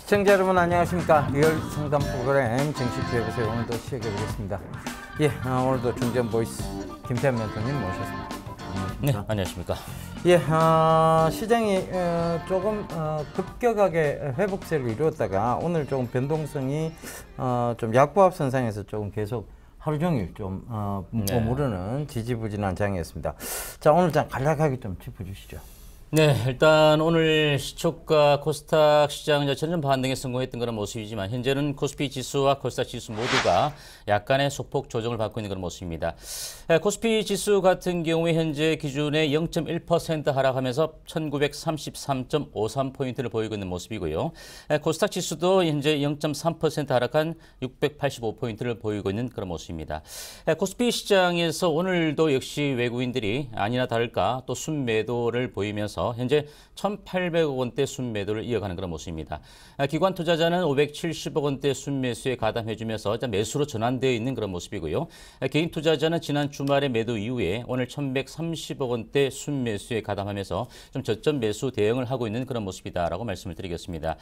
시청자 여러분 안녕하십니까. 리얼 상담 프로그램 정식 기획에서 오늘도 시작해보겠습니다. 예, 오늘도 중전 보이스 김태현 멘토님 모셨습니다. 네, 안녕하십니까. 예, 시장이 조금 급격하게 회복세를 이루었다가 오늘 조금 변동성이 좀 약보합 선상에서 조금 계속 하루 종일 좀 머무르는 지지부진한 장이었습니다. 자, 오늘 장 간략하게 좀 짚어주시죠. 네, 일단 오늘 시초가 코스닥 시장 자체는 좀 반등에 성공했던 그런 모습이지만 현재는 코스피 지수와 코스닥 지수 모두가 약간의 소폭 조정을 받고 있는 그런 모습입니다. 코스피 지수 같은 경우에 현재 기준에 0.1% 하락하면서 1933.53포인트를 보이고 있는 모습이고요. 코스닥 지수도 현재 0.3% 하락한 685포인트를 보이고 있는 그런 모습입니다. 코스피 시장에서 오늘도 역시 외국인들이 아니나 다를까 또 순매도를 보이면서 현재 1,800억 원대 순매도를 이어가는 그런 모습입니다. 기관 투자자는 570억 원대 순매수에 가담해주면서 매수로 전환되어 있는 그런 모습이고요. 개인 투자자는 지난 주말에 매도 이후에 오늘 1,130억 원대 순매수에 가담하면서 좀 저점 매수 대응을 하고 있는 그런 모습이다라고 말씀을 드리겠습니다.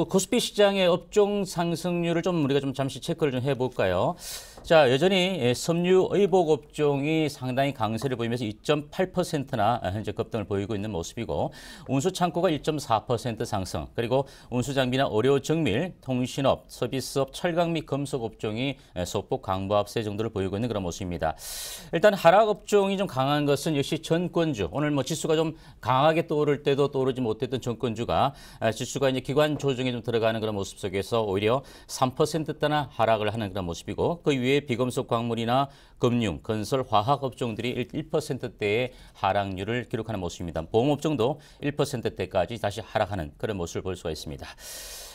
코스피 시장의 업종 상승률을 좀 우리가 좀 잠시 체크를 좀 해볼까요? 자, 여전히 섬유 의복 업종이 상당히 강세를 보이면서 2.8%나 현재 급등을 보이고 있는 모습이고, 운수 창고가 1.4% 상승, 그리고 운수 장비나 의료 정밀, 통신업, 서비스업, 철강 및 금속 업종이 소폭 강보합세 정도를 보이고 있는 그런 모습입니다. 일단 하락 업종이 좀 강한 것은 역시 전권주. 오늘 지수가 좀 강하게 떠오를 때도 떠오르지 못했던 전권주가 지수가 이제 기관 조정에 좀 들어가는 그런 모습 속에서 오히려 3%대나 하락을 하는 그런 모습이고, 그 위에 비금속 광물이나 금융, 건설, 화학 업종들이 1%대의 하락률을 기록하는 모습입니다. 보험업종도 1%대까지 다시 하락하는 그런 모습을 볼 수가 있습니다.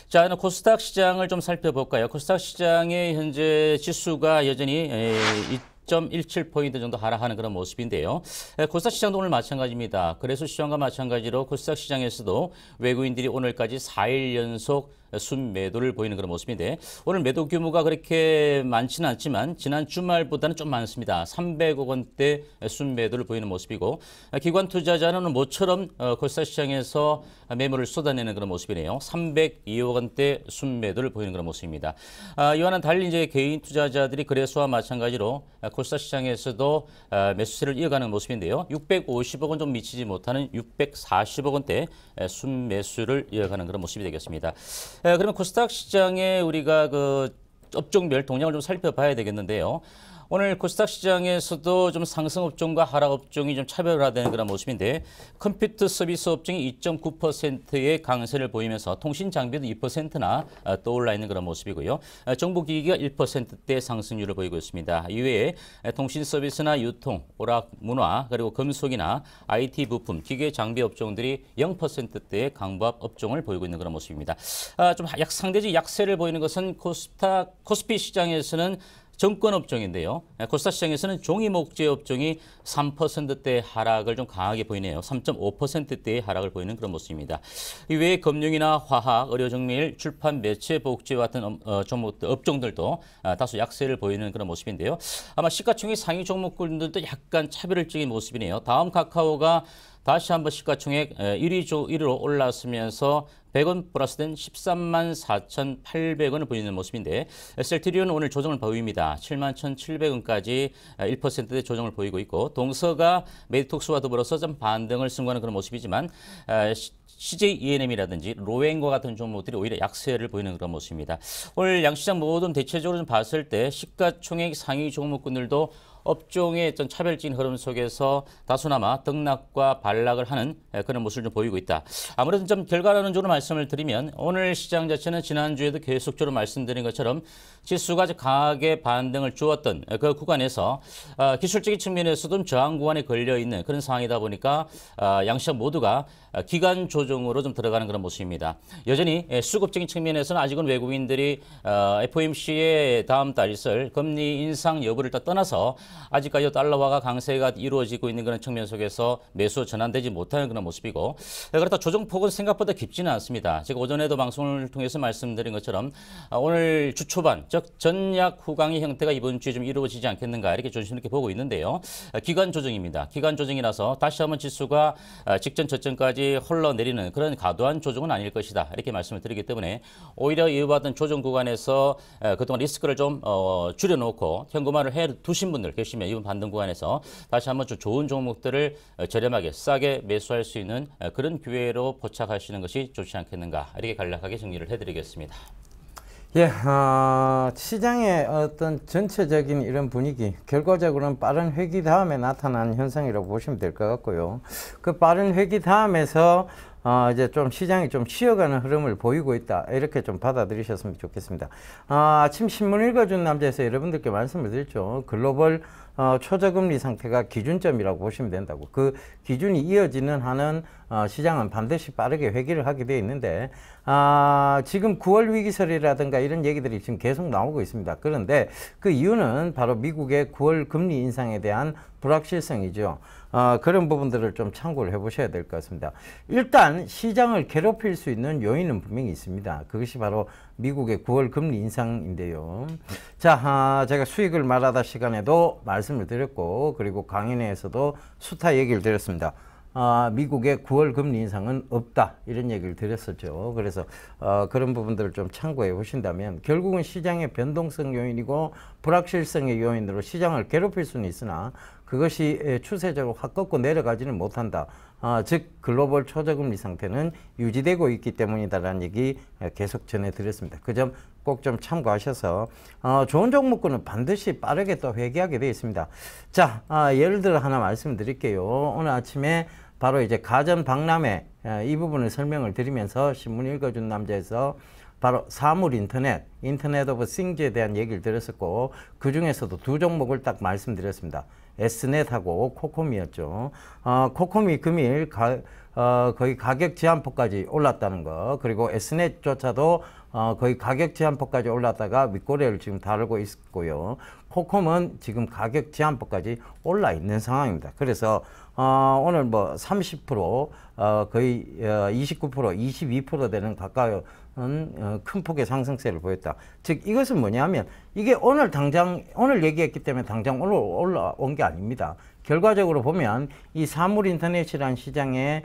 자, 코스닥 시장을 좀 살펴볼까요? 코스닥 시장의 현재 지수가 여전히 2.17포인트 정도 하락하는 그런 모습인데요. 코스닥 시장도 오늘 마찬가지입니다. 그래서 시장과 마찬가지로 코스닥 시장에서도 외국인들이 오늘까지 4일 연속 순매도를 보이는 그런 모습인데, 오늘 매도 규모가 그렇게 많지는 않지만 지난 주말보다는 좀 많습니다. 300억 원대 순매도를 보이는 모습이고, 기관 투자자는 모처럼 코스닥 시장에서 매물을 쏟아내는 그런 모습이네요. 302억 원대 순매도를 보이는 그런 모습입니다. 이와는 달리 이제 개인 투자자들이 거래소와 마찬가지로 코스닥 시장에서도 매수세를 이어가는 모습인데요. 650억 원 좀 미치지 못하는 640억 원대 순매수를 이어가는 그런 모습이 되겠습니다. 그러면 코스닥 시장에 우리가 그 업종별 동향을 좀 살펴봐야 되겠는데요. 오늘 코스닥 시장에서도 좀 상승 업종과 하락 업종이 좀 차별화되는 그런 모습인데, 컴퓨터 서비스 업종이 2.9%의 강세를 보이면서 통신 장비도 2%나 떠올라 있는 그런 모습이고요. 정보기기가 1%대 상승률을 보이고 있습니다. 이외에 통신 서비스나 유통, 오락, 문화, 그리고 금속이나 IT 부품, 기계 장비 업종들이 0%대의 강보합 업종을 보이고 있는 그런 모습입니다. 좀 상대적 약세를 보이는 것은 코스피 시장에서는 정권 업종인데요. 코스닥 시장에서는 종이 목재 업종이 3%대 하락을 좀 강하게 보이네요. 3.5%대의 하락을 보이는 그런 모습입니다. 이외에 금융이나 화학, 의료정밀, 출판, 매체, 복제 같은 업종들도 다소 약세를 보이는 그런 모습인데요. 아마 시가총액 상위 종목군들도 약간 차별적인 모습이네요. 다음 카카오가 다시 한번 시가총액 1위로 올랐으면서 100원 플러스된 13만 4,800원을 보이는 모습인데, 셀트리온은 오늘 조정을 보입니다. 71,700원까지 1%대 조정을 보이고 있고, 동서가 메디톡스와 더불어서 좀 반등을 승부하는 그런 모습이지만 CJ ENM이라든지 로엔과 같은 종목들이 오히려 약세를 보이는 그런 모습입니다. 오늘 양시장 모든 대체적으로 좀 봤을 때 시가총액 상위 종목군들도 업종의 어떤 차별적인 흐름 속에서 다소나마 등락과 반락을 하는 그런 모습을 좀 보이고 있다. 아무래도 좀 결과론적으로 말씀을 드리면 오늘 시장 자체는 지난주에도 계속적으로 말씀드린 것처럼 지수가 강하게 반등을 주었던 그 구간에서 기술적인 측면에서도 좀 저항 구간에 걸려 있는 그런 상황이다 보니까 양시장 모두가 기간 조정으로 좀 들어가는 그런 모습입니다. 여전히 수급적인 측면에서는 아직은 외국인들이 FOMC의 다음 달 있을 금리 인상 여부를 떠나서 아직까지 달러화가 강세가 이루어지고 있는 그런 측면 속에서 매수 전환되지 못하는 그런 모습이고 그렇다 조정폭은 생각보다 깊지는 않습니다. 제가 오전에도 방송을 통해서 말씀드린 것처럼 오늘 주 초반 즉 전약 후강의 형태가 이번 주에 좀 이루어지지 않겠는가 이렇게 조심 있게 보고 있는데요. 기간 조정입니다. 기간 조정이라서 다시 한번 지수가 직전 저점까지 흘러내리는 그런 과도한 조정은 아닐 것이다 이렇게 말씀을 드리기 때문에 오히려 이와 같은 조정 구간에서 그동안 리스크를 좀 줄여놓고 현금화를 해 두신 분들 계시면 이번 반등 구간에서 다시 한번 좀 좋은 종목들을 저렴하게 싸게 매수할 수 있는 그런 기회로 포착하시는 것이 좋지 않겠는가 이렇게 간략하게 정리를 해드리겠습니다. 예, 시장의 어떤 전체적인 이런 분위기, 결과적으로는 빠른 회기 다음에 나타난 현상이라고 보시면 될 것 같고요. 그 빠른 회기 다음에서 이제 좀 시장이 좀 쉬어가는 흐름을 보이고 있다. 이렇게 좀 받아들이셨으면 좋겠습니다. 아침 신문 읽어준 남자에서 여러분들께 말씀을 드렸죠. 글로벌 초저금리 상태가 기준점이라고 보시면 된다고. 그 기준이 이어지는 한은 시장은 반드시 빠르게 회귀를 하게 되어 있는데 지금 9월 위기설이라든가 이런 얘기들이 지금 계속 나오고 있습니다. 그런데 그 이유는 바로 미국의 9월 금리 인상에 대한 불확실성이죠. 그런 부분들을 좀 참고를 해보셔야 될 것 같습니다. 일단 시장을 괴롭힐 수 있는 요인은 분명히 있습니다. 그것이 바로 미국의 9월 금리 인상인데요. 자, 제가 수익을 말하다 시간에도 말씀을 드렸고 그리고 강연회에서도 수타 얘기를 드렸습니다. 미국의 9월 금리 인상은 없다 이런 얘기를 드렸었죠. 그래서 그런 부분들을 좀 참고해 보신다면 결국은 시장의 변동성 요인이고 불확실성의 요인으로 시장을 괴롭힐 수는 있으나 그것이 추세적으로 확 꺾고 내려가지는 못한다. 즉 글로벌 초저금리 상태는 유지되고 있기 때문이다라는 얘기 계속 전해드렸습니다. 그 점 꼭 좀 참고하셔서 좋은 종목군은 반드시 빠르게 또 회귀하게 되어 있습니다. 자, 예를 들어 하나 말씀드릴게요. 오늘 아침에 바로 이제 가전 박람회 이 부분을 설명을 드리면서 신문 읽어준 남자에서 바로 사물 인터넷 오브 싱즈에 대한 얘기를 드렸었고 그 중에서도 두 종목을 딱 말씀드렸습니다. S넷하고 코콤이었죠. 코콤이 금일 거의 가격 제한폭까지 올랐다는 거, 그리고 S넷조차도 거의 가격 제한폭까지 올랐다가 윗꼬리를 지금 다루고 있고요. 코콤은 지금 가격 제한폭까지 올라 있는 상황입니다. 그래서 오늘 뭐 30% 거의 29% 22% 되는 가까운 큰 폭의 상승세를 보였다. 즉 이것은 뭐냐면 이게 오늘 얘기했기 때문에 당장 오늘 올라온 게 아닙니다. 결과적으로 보면 이 사물 인터넷이라는 시장의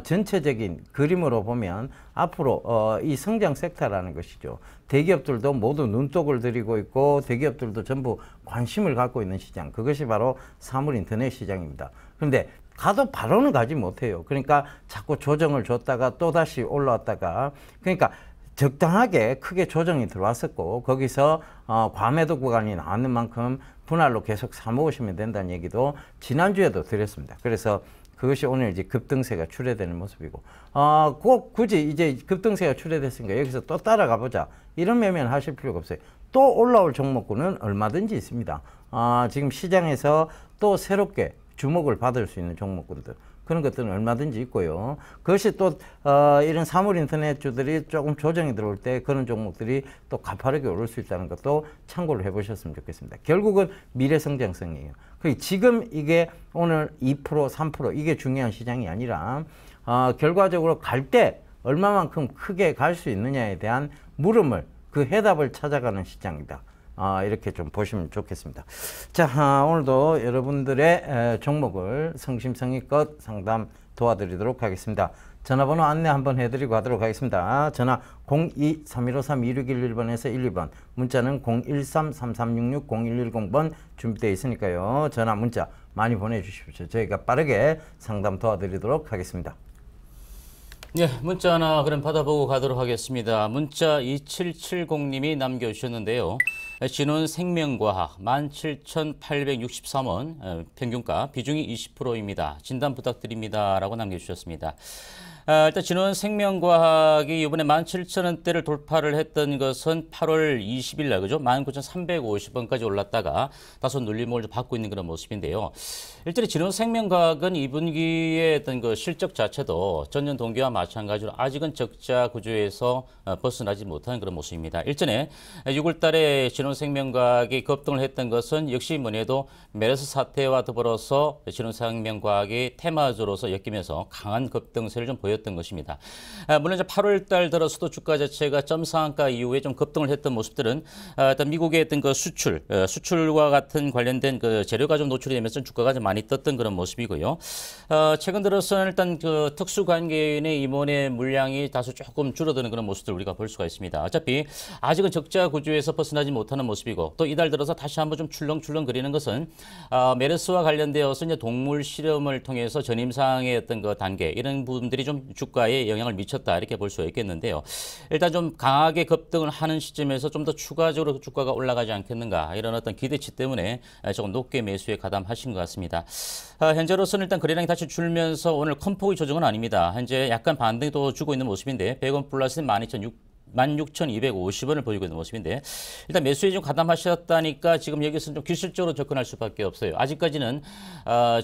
전체적인 그림으로 보면 앞으로 이 성장 섹터라는 것이죠. 대기업들도 모두 눈독을 들이고 있고 대기업들도 전부 관심을 갖고 있는 시장, 그것이 바로 사물 인터넷 시장입니다. 그런데 가도 바로는 가지 못해요. 그러니까 자꾸 조정을 줬다가 또다시 올라왔다가, 그러니까 적당하게 크게 조정이 들어왔었고 거기서 과매도 구간이 나왔는 만큼 분할로 계속 사모으시면 된다는 얘기도 지난주에도 드렸습니다. 그래서 그것이 오늘 이제 급등세가 출해되는 모습이고 꼭 굳이 이제 급등세가 출해됐으니까 여기서 또 따라가 보자 이런 매매는 하실 필요가 없어요. 또 올라올 종목군은 얼마든지 있습니다. 지금 시장에서 또 새롭게 주목을 받을 수 있는 종목군들, 그런 것들은 얼마든지 있고요. 그것이 또 이런 사물 인터넷 주들이 조금 조정이 들어올 때 그런 종목들이 또 가파르게 오를 수 있다는 것도 참고를 해보셨으면 좋겠습니다. 결국은 미래 성장성이에요. 지금 이게 오늘 2% 3% 이게 중요한 시장이 아니라 결과적으로 갈 때 얼마만큼 크게 갈 수 있느냐에 대한 물음을, 그 해답을 찾아가는 시장이다. 이렇게 좀 보시면 좋겠습니다. 자, 오늘도 여러분들의 종목을 성심성의껏 상담 도와드리도록 하겠습니다. 전화번호 안내 한번 해드리고 하도록 하겠습니다. 전화 02-3153-2611번에서 12번, 문자는 013-3366-0110번 준비되어 있으니까요. 전화, 문자 많이 보내주십시오. 저희가 빠르게 상담 도와드리도록 하겠습니다. 네, 문자 하나 그럼 받아보고 가도록 하겠습니다. 문자 2770님이 남겨주셨는데요. 진원 생명과학 17,863원 평균가 비중이 20%입니다. 진단 부탁드립니다. 라고 남겨주셨습니다. 일단 진원 생명과학이 이번에 17,000원대를 돌파를 했던 것은 8월 20일 날, 그죠? 19,350원까지 올랐다가 다소 눌림목을 받고 있는 그런 모습인데요. 일단은 진원 생명과학은 2분기의 어떤 그 실적 자체도 전년 동기와 마찬가지로 아직은 적자 구조에서 벗어나지 못하는 그런 모습입니다. 일전에 6월 달에 진원 신혼생명과학이 급등을 했던 것은 역시 뭐래도 메르스 사태와 더불어서 신혼생명과학이 테마주로서 엮이면서 강한 급등세를 좀 보였던 것입니다. 물론 이제 8월 달 들어서도 주가 자체가 점상한가 이후에 좀 급등을 했던 모습들은 일단 미국의 어떤 그 수출과 같은 관련된 그 재료가 좀 노출이 되면서 주가가 좀 많이 떴던 그런 모습이고요. 최근 들어서는 일단 그 특수관계인의 임원의 물량이 다소 조금 줄어드는 그런 모습들 우리가 볼 수가 있습니다. 어차피 아직은 적자 구조에서 벗어나지 못하는 모습이고 또 이달 들어서 다시 한번 좀 출렁출렁 거리는 것은 메르스와 관련되어서 이제 동물 실험을 통해서 전임상의 어떤 그 단계 이런 부분들이 좀 주가에 영향을 미쳤다 이렇게 볼 수가 있겠는데요. 일단 좀 강하게 급등을 하는 시점에서 좀 더 추가적으로 주가가 올라가지 않겠는가 이런 어떤 기대치 때문에 조금 높게 매수에 가담하신 것 같습니다. 현재로서는 일단 거래량이 다시 줄면서 오늘 큰 폭의 조정은 아닙니다. 현재 약간 반등도 주고 있는 모습인데 100원 플러스는 16,250원을 보이고 있는 모습인데 일단 매수에 좀 가담하셨다니까 지금 여기서 좀 기술적으로 접근할 수밖에 없어요. 아직까지는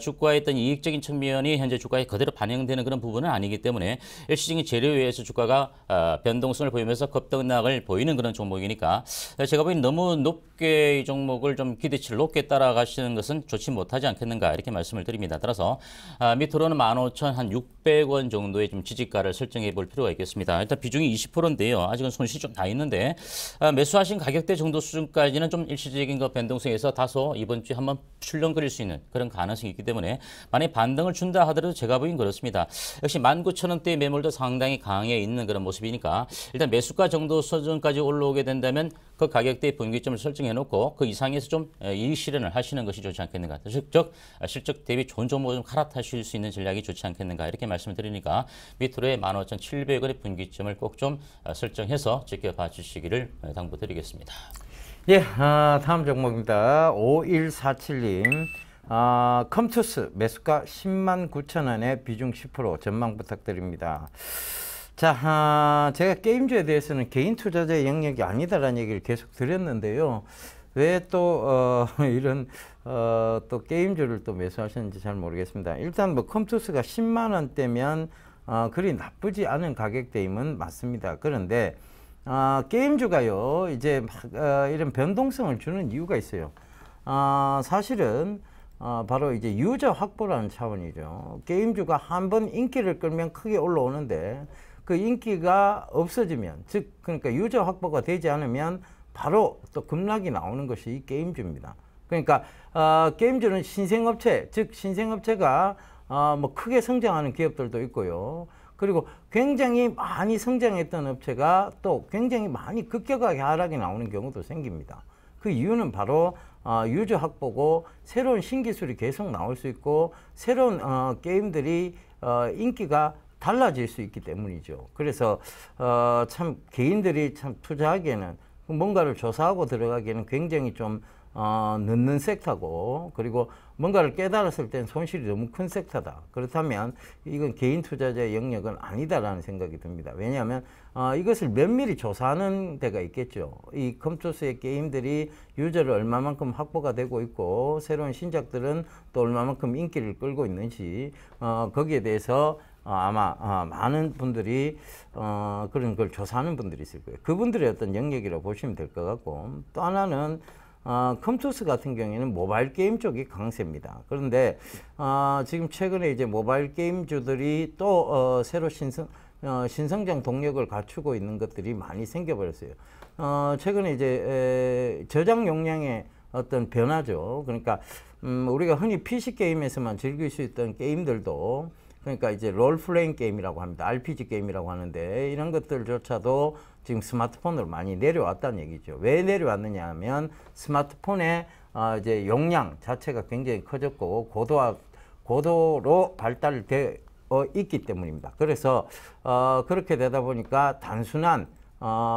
주가의 어떤 이익적인 측면이 현재 주가에 그대로 반영되는 그런 부분은 아니기 때문에 일시적인 재료에 의해서 주가가 변동성을 보이면서 급등락을 보이는 그런 종목이니까 제가 보기엔 너무 높게 이 종목을 좀 기대치를 높게 따라가시는 것은 좋지 못하지 않겠는가 이렇게 말씀을 드립니다. 따라서 밑으로는 15,600원 정도의 좀 지지가를 설정해 볼 필요가 있겠습니다. 일단 비중이 20%인데요. 아직은 손실이 좀 다 있는데 매수하신 가격대 정도 수준까지는 좀 일시적인 그 변동성에서 다소 이번 주에 한번 출렁거릴 수 있는 그런 가능성이 있기 때문에 만약에 반등을 준다 하더라도 제가 보기엔 그렇습니다. 역시 19,000원대의 매물도 상당히 강해 있는 그런 모습이니까 일단 매수가 정도 수준까지 올라오게 된다면 그 가격대의 분기점을 설정해 놓고 그 이상에서 좀 이익 실현을 하시는 것이 좋지 않겠는가. 즉 실적 대비 좋은 종목을 좀 갈아타실 수 있는 전략이 좋지 않겠는가 이렇게 말씀을 드리니까 밑으로의 15,700원의 분기점을 꼭 좀 설정해서 지켜봐 주시기를 당부드리겠습니다. 예, 다음 종목입니다. 5147님. 컴투스 매수가 109,000원에 비중 10% 전망 부탁드립니다. 자, 제가 게임주에 대해서는 개인 투자자의 영역이 아니다라는 얘기를 계속 드렸는데요. 왜 또 이런 또 게임주를 또 매수하셨는지 잘 모르겠습니다. 일단 뭐 컴투스가 10만 원대면 그리 나쁘지 않은 가격대임은 맞습니다. 그런데 게임주가요 이제 이런 변동성을 주는 이유가 있어요. 사실은 바로 이제 유저 확보라는 차원이죠. 게임주가 한번 인기를 끌면 크게 올라오는데 그 인기가 없어지면 즉 그러니까 유저 확보가 되지 않으면 바로 또 급락이 나오는 것이 이 게임주입니다. 그러니까 게임주는 신생업체 즉 신생업체가 뭐 크게 성장하는 기업들도 있고요. 그리고 굉장히 많이 성장했던 업체가 또 굉장히 많이 급격하게 하락이 나오는 경우도 생깁니다. 그 이유는 바로 유저 확보고 새로운 신기술이 계속 나올 수 있고 새로운 게임들이 인기가 달라질 수 있기 때문이죠. 그래서 참 개인들이 참 투자하기에는 뭔가를 조사하고 들어가기에는 굉장히 좀 늦는 섹터고 그리고 뭔가를 깨달았을 땐 손실이 너무 큰 섹터다. 그렇다면 이건 개인 투자자의 영역은 아니다라는 생각이 듭니다. 왜냐하면 이것을 면밀히 조사하는 데가 있겠죠. 이 컴투스의 게임들이 유저를 얼마만큼 확보가 되고 있고 새로운 신작들은 또 얼마만큼 인기를 끌고 있는지 거기에 대해서 아마 많은 분들이 그런 걸 조사하는 분들이 있을 거예요. 그분들의 어떤 영역이라고 보시면 될 것 같고 또 하나는 컴투스 같은 경우에는 모바일 게임 쪽이 강세입니다. 그런데 지금 최근에 이제 모바일 게임주들이 또 새로 신성장 동력을 갖추고 있는 것들이 많이 생겨버렸어요. 최근에 이제 저장 용량의 어떤 변화죠. 그러니까 우리가 흔히 PC 게임에서만 즐길 수 있던 게임들도 그러니까 이제 롤플레잉 게임이라고 합니다. RPG 게임이라고 하는데 이런 것들조차도 지금 스마트폰으로 많이 내려왔다는 얘기죠. 왜 내려왔느냐 하면 스마트폰의 이제 용량 자체가 굉장히 커졌고 고도로 발달되어 있기 때문입니다. 그래서 그렇게 되다 보니까 단순한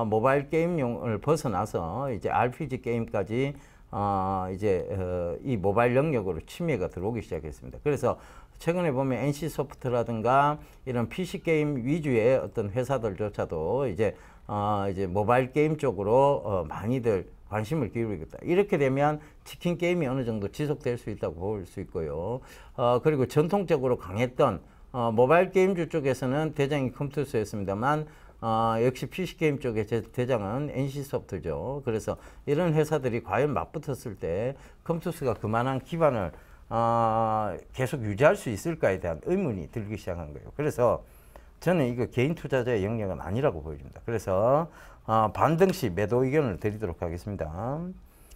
모바일 게임용을 벗어나서 이제 RPG 게임까지 이제 이 모바일 영역으로 침해가 들어오기 시작했습니다. 그래서 최근에 보면 NC소프트라든가 이런 PC 게임 위주의 어떤 회사들조차도 이제 모바일 게임 쪽으로 많이들 관심을 기울이고 있다. 이렇게 되면 치킨 게임이 어느 정도 지속될 수 있다고 볼 수 있고요. 그리고 전통적으로 강했던 모바일 게임주 쪽에서는 대장이 컴투스였습니다만 역시 PC 게임 쪽의 대장은 NC소프트죠. 그래서 이런 회사들이 과연 맞붙었을 때 컴투스가 그만한 기반을 계속 유지할 수 있을까에 대한 의문이 들기 시작한 거예요. 그래서 저는 이거 개인 투자자의 영역은 아니라고 보여집니다. 그래서 반등 시 매도 의견을 드리도록 하겠습니다.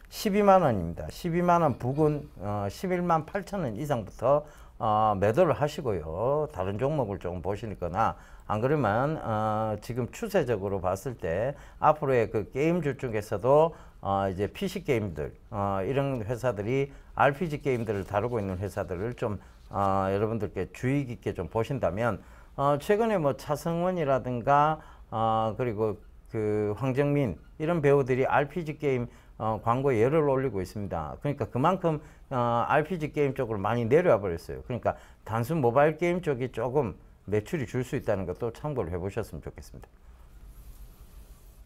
12만 원입니다. 12만 원 부근 11만 8천 원 이상부터 매도를 하시고요. 다른 종목을 조금 보시거나 안 그러면 지금 추세적으로 봤을 때 앞으로의 그 게임주 중에서도 이제 PC 게임들 이런 회사들이 RPG 게임들을 다루고 있는 회사들을 좀 여러분들께 주의 깊게 좀 보신다면 최근에 뭐 차승원이라든가 그리고 그 황정민 이런 배우들이 RPG 게임 광고에 열을 올리고 있습니다. 그러니까 그만큼 RPG 게임 쪽으로 많이 내려와 버렸어요. 그러니까 단순 모바일 게임 쪽이 조금 매출이 줄 수 있다는 것도 참고를 해보셨으면 좋겠습니다.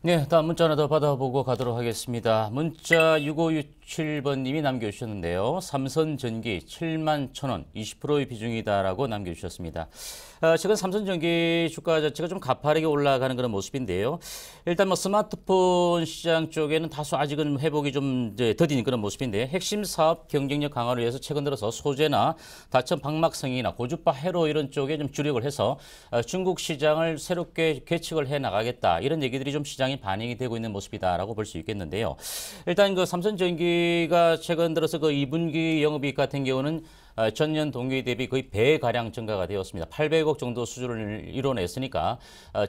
네, 다음 문자 하나 더 받아보고 가도록 하겠습니다. 문자 6567번님이 남겨주셨는데요. 삼선전기 7만 1,000원, 20%의 비중이다라고 남겨주셨습니다. 최근 삼선전기 주가 자체가 좀 가파르게 올라가는 그런 모습인데요. 일단 뭐 스마트폰 시장 쪽에는 다소 아직은 회복이 좀 더딘 그런 모습인데 핵심 사업 경쟁력 강화를 위해서 최근 들어서 소재나 다천 방막성이나 고주파 회로 이런 쪽에 좀 주력을 해서 중국 시장을 새롭게 개척을 해 나가겠다 이런 얘기들이 좀 시장에 반영이 되고 있는 모습이다라고 볼 수 있겠는데요. 일단 그 삼성전기가 최근 들어서 그 2분기 영업이익 같은 경우는 전년 동기 대비 거의 배가량 증가가 되었습니다. 800억 정도 수준을 이뤄냈으니까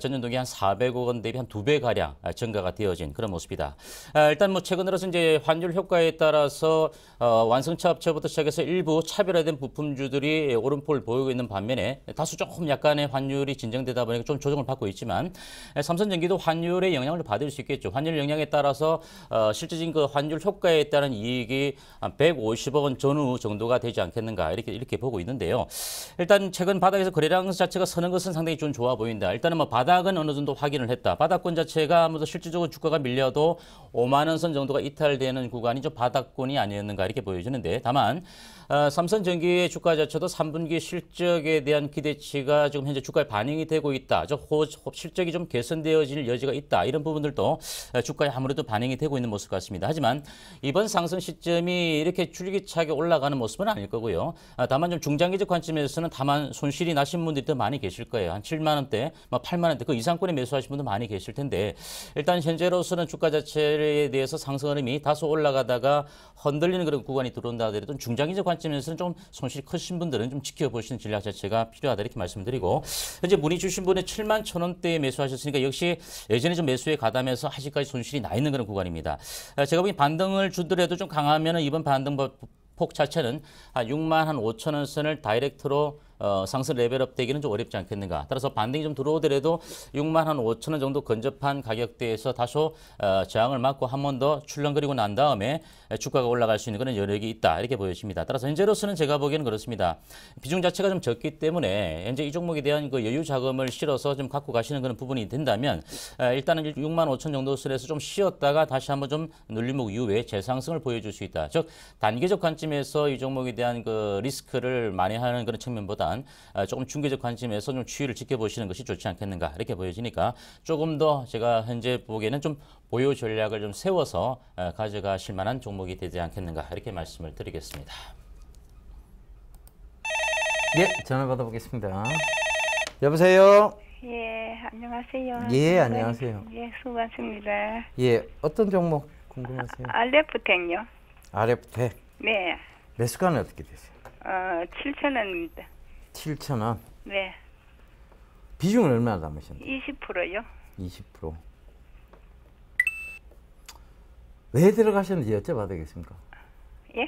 전년 동기 한 400억 원 대비 한 2배가량 증가가 되어진 그런 모습이다. 일단 뭐 최근 들어서 이제 환율 효과에 따라서 완성차 업체부터 시작해서 일부 차별화된 부품주들이 오름폭을 보이고 있는 반면에 다소 조금 약간의 환율이 진정되다 보니까 좀 조정을 받고 있지만 삼성전기도 환율의 영향을 받을 수 있겠죠. 환율 영향에 따라서 실질적인 그 환율 효과에 따른 이익이 한 150억 원 전후 정도가 되지 않겠는가 이렇게 보고 있는데요. 일단 최근 바닥에서 거래량 자체가 서는 것은 상당히 좀 좋아 보인다. 일단은 뭐 바닥은 어느 정도 확인을 했다. 바닥권 자체가 아무래도 실질적으로 주가가 밀려도 5만 원 선 정도가 이탈되는 구간이 좀 바닥권이 아니었는가 이렇게 보여지는데 다만 삼성전기의 주가 자체도 3분기 실적에 대한 기대치가 지금 현재 주가에 반영이 되고 있다. 실적이 좀 개선되어질 여지가 있다. 이런 부분들도 주가에 아무래도 반영이 되고 있는 모습 같습니다. 하지만 이번 상승 시점이 이렇게 줄기차게 올라가는 모습은 아닐 거고요. 다만 좀 중장기적 관점에서는 다만 손실이 나신 분들이 더 많이 계실 거예요. 한 7만 원대, 8만 원대 그 이상권에 매수하신 분도 많이 계실 텐데 일단 현재로서는 주가 자체에 대해서 상승 흐름이 다소 올라가다가 흔들리는 그런 구간이 들어온다 하더라도 중장기적 관점에서는 좀 손실이 크신 분들은 좀 지켜보시는 전략 자체가 필요하다 이렇게 말씀드리고 현재 문의 주신 분의 7만 1,000원대에 매수하셨으니까 역시 예전에 좀 매수에 가담해서 아직까지 손실이 나 있는 그런 구간입니다. 제가 보기 반등을 주더라도 좀 강하면 이번 반등 폭 자체는 6만 5천 원 선을 다이렉트로 상승 레벨업 되기는 좀 어렵지 않겠는가. 따라서 반등이 좀 들어오더라도 6만 5천 원 정도 근접한 가격대에서 다소 저항을 맞고 한 번 더 출렁거리고 난 다음에 주가가 올라갈 수 있는 그런 여력이 있다 이렇게 보여집니다. 따라서 현재로서는 제가 보기에는 그렇습니다. 비중 자체가 좀 적기 때문에 현재 이 종목에 대한 그 여유 자금을 실어서 좀 갖고 가시는 그런 부분이 된다면 일단은 6만 5천 정도 선에서 좀 쉬었다가 다시 한번 좀 눌림목 이후에 재상승을 보여줄 수 있다. 즉 단기적 관점에서 이 종목에 대한 그 리스크를 만회하는 그런 측면보다 조금 중기적 관점에서 좀 추이를 지켜보시는 것이 좋지 않겠는가 이렇게 보여지니까 조금 더 제가 현재 보기에는 좀 보유 전략을 좀 세워서 가져가실 만한 종목이 되지 않겠는가 이렇게 말씀을 드리겠습니다. 예, 전화 받아보겠습니다. 여보세요? 예, 안녕하세요. 예, 안녕하세요. 예, 수고하십니다. 예, 어떤 종목 궁금하세요? 알레프텍요? RF테 네, 매수가는 어떻게 되세요? 7,000원입니다. 7,000원. 네, 비중은 얼마나 남으셨나요? 20%요? 20%. 왜 들어가셨는지 여쭤봐도 되겠습니까? 예?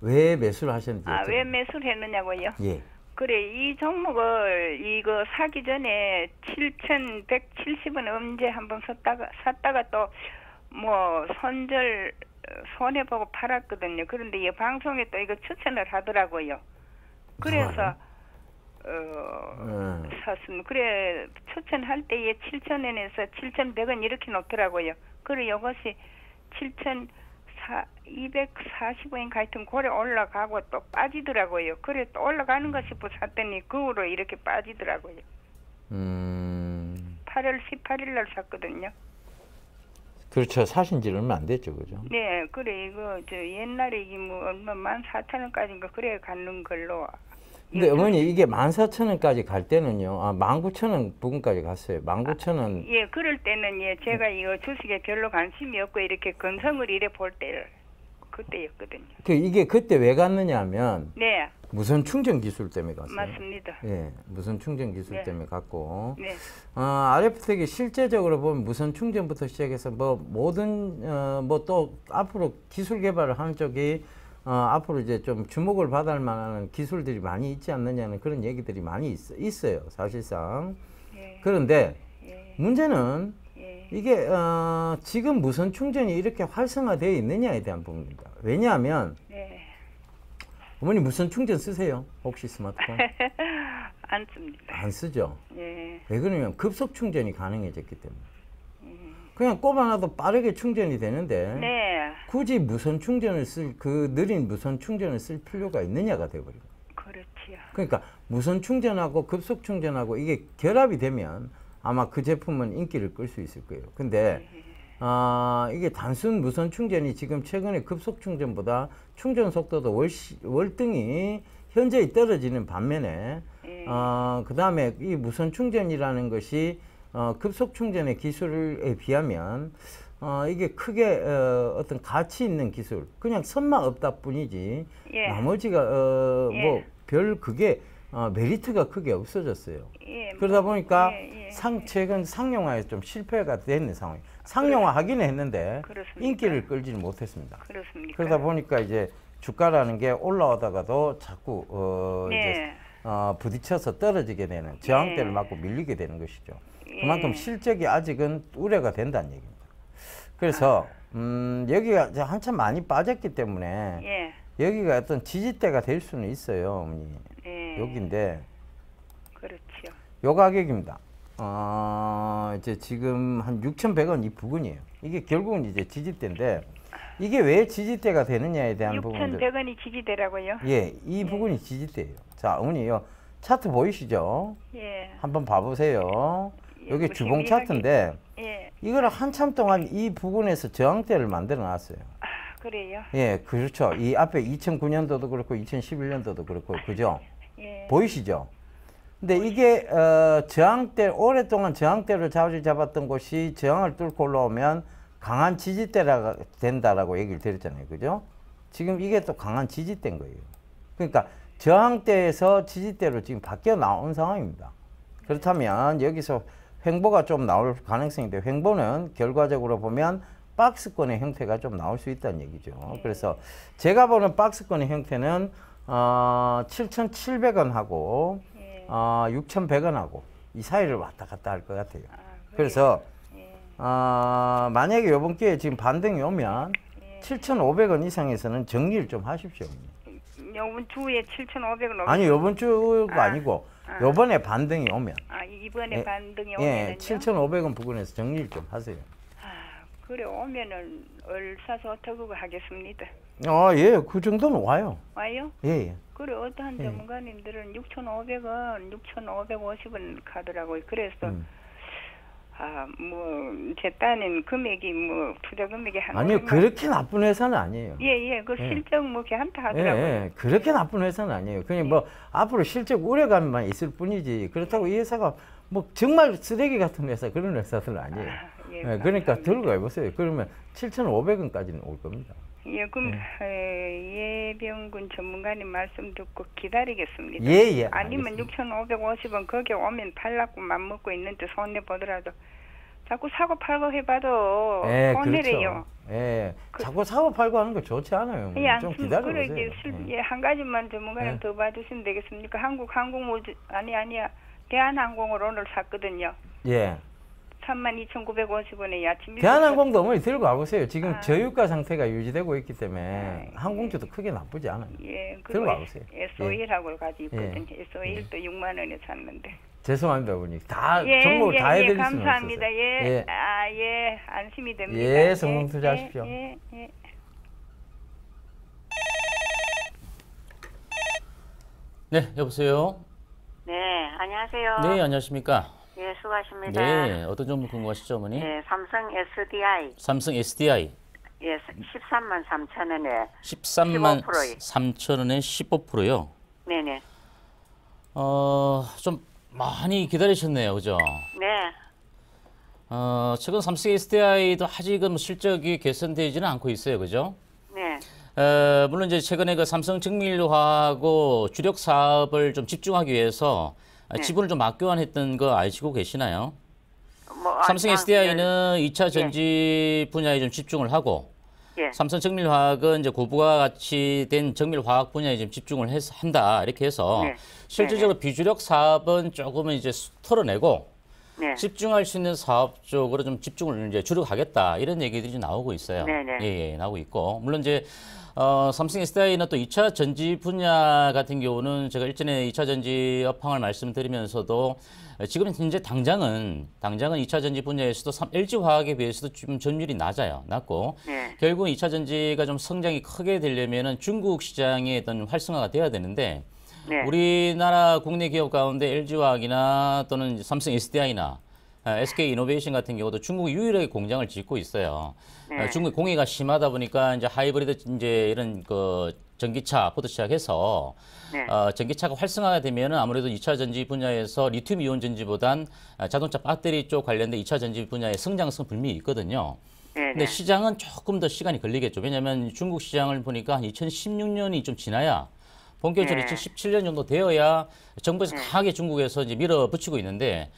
왜 매수를 하셨는지 왜 여쭤봐도 매수를 했느냐고요? 예. 그래, 이 종목을 이거 사기 전에 7,170원 언제 한번 샀다가 또 뭐 손절 손해보고 팔았거든요. 그런데 이 방송에 또 이거 추천을 하더라고요. 그래서 샀습니다. 그래 추천할 때에 7,000원에서 7,100원 이렇게 놓더라고요. 그래 이것이 7,240원 하여튼 고래 올라가고 또 빠지더라고요. 그래 또 올라가는 거 싶어 샀더니 그 후로 이렇게 빠지더라고요. 8월 18일 날 샀거든요. 그렇죠. 사신 지 얼마 안 됐죠, 그죠? 네, 그래 이거 저 옛날에 이게 뭐 얼마 14,000원까지인가 그래 갖는 걸로. 근데 어머니 이게 14,000원까지 갈 때는요, 19,000원 부근까지 갔어요. 19,000원. 예, 그럴 때는 예, 제가 이거 주식에 별로 관심이 없고 이렇게 건성을 이래 볼 때를 그때였거든요. 이게 그때 왜 갔느냐 하면 네, 무선 충전 기술 때문에 갔어요. 맞습니다. 예, 무선 충전 기술 네. 때문에 갔고. 네, RF텍이 실제적으로 보면 무선 충전부터 시작해서 뭐 모든 뭐 또 앞으로 기술 개발을 하는 쪽이 앞으로 이제 좀 주목을 받을 만한 기술들이 많이 있지 않느냐는 그런 얘기들이 많이 있어요, 사실상. 예, 그런데 예, 문제는 예, 이게 지금 무선 충전이 이렇게 활성화되어 있느냐에 대한 부분입니다. 왜냐하면 네. 어머니 무선 충전 쓰세요? 혹시 스마트폰? 안 씁니다. 안 쓰죠. 예, 왜 그러냐면 급속 충전이 가능해졌기 때문에. 그냥 꼽아놔도 빠르게 충전이 되는데 네, 굳이 무선 충전을 그 느린 무선 충전을 쓸 필요가 있느냐가 되어버려요. 그렇지요. 그러니까 무선 충전하고 급속 충전하고 이게 결합이 되면 아마 그 제품은 인기를 끌 수 있을 거예요. 근데 이게 단순 무선 충전이 지금 최근에 급속 충전보다 충전 속도도 월등히 현저히 떨어지는 반면에 그 다음에 이 무선 충전이라는 것이 급속 충전의 기술에 비하면 이게 크게 어떤 가치 있는 기술, 그냥 선만 없다 뿐이지 예. 나머지가 예. 뭐 별 그게 메리트가 크게 없어졌어요. 예, 그러다 뭐, 보니까 예, 예. 최근 상용화에 좀 실패가 되는 상황이에요. 상용화 하기는 했는데 그렇습니까? 인기를 끌지는 못했습니다. 그렇습니까? 그러다 보니까 이제 주가라는 게 올라오다가도 자꾸 네. 이제 부딪혀서 떨어지게 되는 저항대를 네. 맞고 밀리게 되는 것이죠. 예. 그만큼 실적이 아직은 우려가 된다는 얘기입니다. 그래서 여기가 이제 한참 많이 빠졌기 때문에 예, 여기가 어떤 지지대가 될 수는 있어요, 어머니. 예. 여기인데 그렇지요. 요 가격입니다. 이제 지금 한 6,100원 이 부근이에요. 이게 결국은 이제 지지대인데 이게 왜 지지대가 되느냐에 대한 부분들. 6,100원이 지지대라고요? 예, 이 부분이 지지대예요. 자, 어머니요. 차트 보이시죠? 예. 한번 봐보세요. 예, 여기 뭐 주봉 희미하게- 차트인데 예. 이거를 한참 동안 이 부분에서 저항대를 만들어 놨어요. 아, 그래요? 예, 그렇죠. 이 앞에 2009년도도 그렇고 2011년도도 그렇고 그죠? 예. 보이시죠? 근데 이게 저항대 오랫동안 저항대를 자주 잡았던 곳이 저항을 뚫고 올라오면 강한 지지대가 된다라고 얘기를 드렸잖아요. 그죠? 지금 이게 또 강한 지지대인 거예요. 그러니까 저항대에서 지지대로 지금 바뀌어 나온 상황입니다. 그렇다면 여기서 횡보가 좀 나올 가능성인데 횡보는 결과적으로 보면 박스권의 형태가 좀 나올 수 있다는 얘기죠. 그래서 제가 보는 박스권의 형태는 7,700원하고 6,100원하고 이 사이를 왔다 갔다 할 것 같아요. 그래서 만약에 이번 기회에 지금 반등이 오면 7,500원 이상에서는 정리를 좀 하십시오. 요번 주에 7,500원 아니 이번 주가 아니고 요번에 반등이 오면 이번에 반등이 예, 오면은요? 7,500원 부근에서 정리를 좀 하세요. 그래 오면은 얼사소투고 하겠습니다. 예, 그 정도는 와요. 와요? 예, 예. 그래 어떠한 전문가님들은 6,500원, 6,550원 가더라고요. 그래서 뭐 제 딴엔 금액이 뭐 투자 금액이 한 아니요, 500만 그렇게 나쁜 회사는 아니에요. 예, 그 예. 실적 뭐 괜찮다 예, 하더라고요. 예, 그렇게 나쁜 회사는 아니에요. 그냥 뭐 앞으로 실적 우려감만 있을 뿐이지. 그렇다고 이 회사가 뭐 정말 쓰레기 같은 회사 그런 회사들은 아니에요. 예, 예, 그러니까 감사합니다. 들고 가보세요. 그러면 7,500원까지는 올 겁니다. 예, 그럼 예병군 전문가님 말씀 듣고 기다리겠습니다. 예, 예. 아니면 알겠습니다. 6,550원 거기 오면 팔라고 맘먹고 있는데 손해 보더라도 자꾸 사고 팔고 해봐도 예, 손해래요. 그렇죠. 예, 자꾸 사고 팔고 하는 거 좋지 않아요. 예, 좀 기다려보세요. 예, 한 가지만 전문가님 예. 더 봐주시면 되겠습니까? 한국 항공우주 아니야 대한항공을 오늘 샀거든요. 예. 32,950원에 아침 대한항공도 어머니 들고 가보세요. 지금 아. 저유가 상태가 유지되고 있기 때문에 항공주도 크게 나쁘지 않아요. 예, 들고 와보세요. SO일하고 가지고 있거든요. SO일도 6만 원에 샀는데. 죄송합니다, 어머니. 다 예, 종목을 다 해드릴 수는 감사합니다. 없어서. 예, 안심이 됩니다. 예, 성공 투자하십시오. 예. 네, 여보세요. 네, 안녕하세요. 네, 안녕하십니까? 예, 수고하십니다. 네, 어떤 종목 궁금하시죠, 어머니? 예, 삼성 SDI. 삼성 SDI 예, 13만 3천 원에 13만 15%요. 3천 원에 15%요. 네네. 좀 많이 기다리셨네요, 그죠? 네. 최근 삼성 SDI도 아직은 실적이 개선되지는 않고 있어요, 그죠? 네. 물론 이제 최근에 그 삼성 정밀화하고 주력 사업을 좀 집중하기 위해서 네. 지분을 좀 맞교환했던 거 아시고 계시나요? 뭐 삼성 SDI는 2차 전지 분야에 좀 집중을 하고 예. 삼성 정밀화학은 이제 고부가 가치 된 정밀화학 분야에 좀 집중을 한다 이렇게 해서 네. 실질적으로 비주력 사업은 조금은 이제 털어내고 네. 집중할 수 있는 사업 쪽으로 좀 집중을 이제 주력하겠다 이런 얘기들이 좀 나오고 있어요. 네네. 예, 나오고 있고 물론 이제 삼성 SDI는 또 2차 전지 분야 같은 경우는 제가 일전에 2차 전지 업황을 말씀드리면서도 지금 현재 당장은 2차 전지 분야에서도 LG화학에 비해서도 좀 점유율이 낮고 네. 결국 2차 전지가 좀 성장이 크게 되려면은 중국 시장의 어떤 활성화가 돼야 되는데 네. 우리나라 국내 기업 가운데 LG화학이나 또는 삼성 SDI나 SK이노베이션 같은 경우도 중국 유일하게 공장을 짓고 있어요. 네. 중국 공해가 심하다 보니까 이제 하이브리드 이제 이런 그 전기차부터 시작해서 네. 전기차가 활성화가 되면은 아무래도 2차 전지 분야에서 리튬 이온 전지보단 자동차 배터리 쪽 관련된 2차 전지 분야의 성장성 분명히 있거든요. 네. 근데 시장은 조금 더 시간이 걸리겠죠. 왜냐하면 중국 시장을 보니까 한 2016년이 좀 지나야 본격적으로 네. 2017년 정도 되어야 정부에서 강하게 중국에서 이제 밀어붙이고 있는데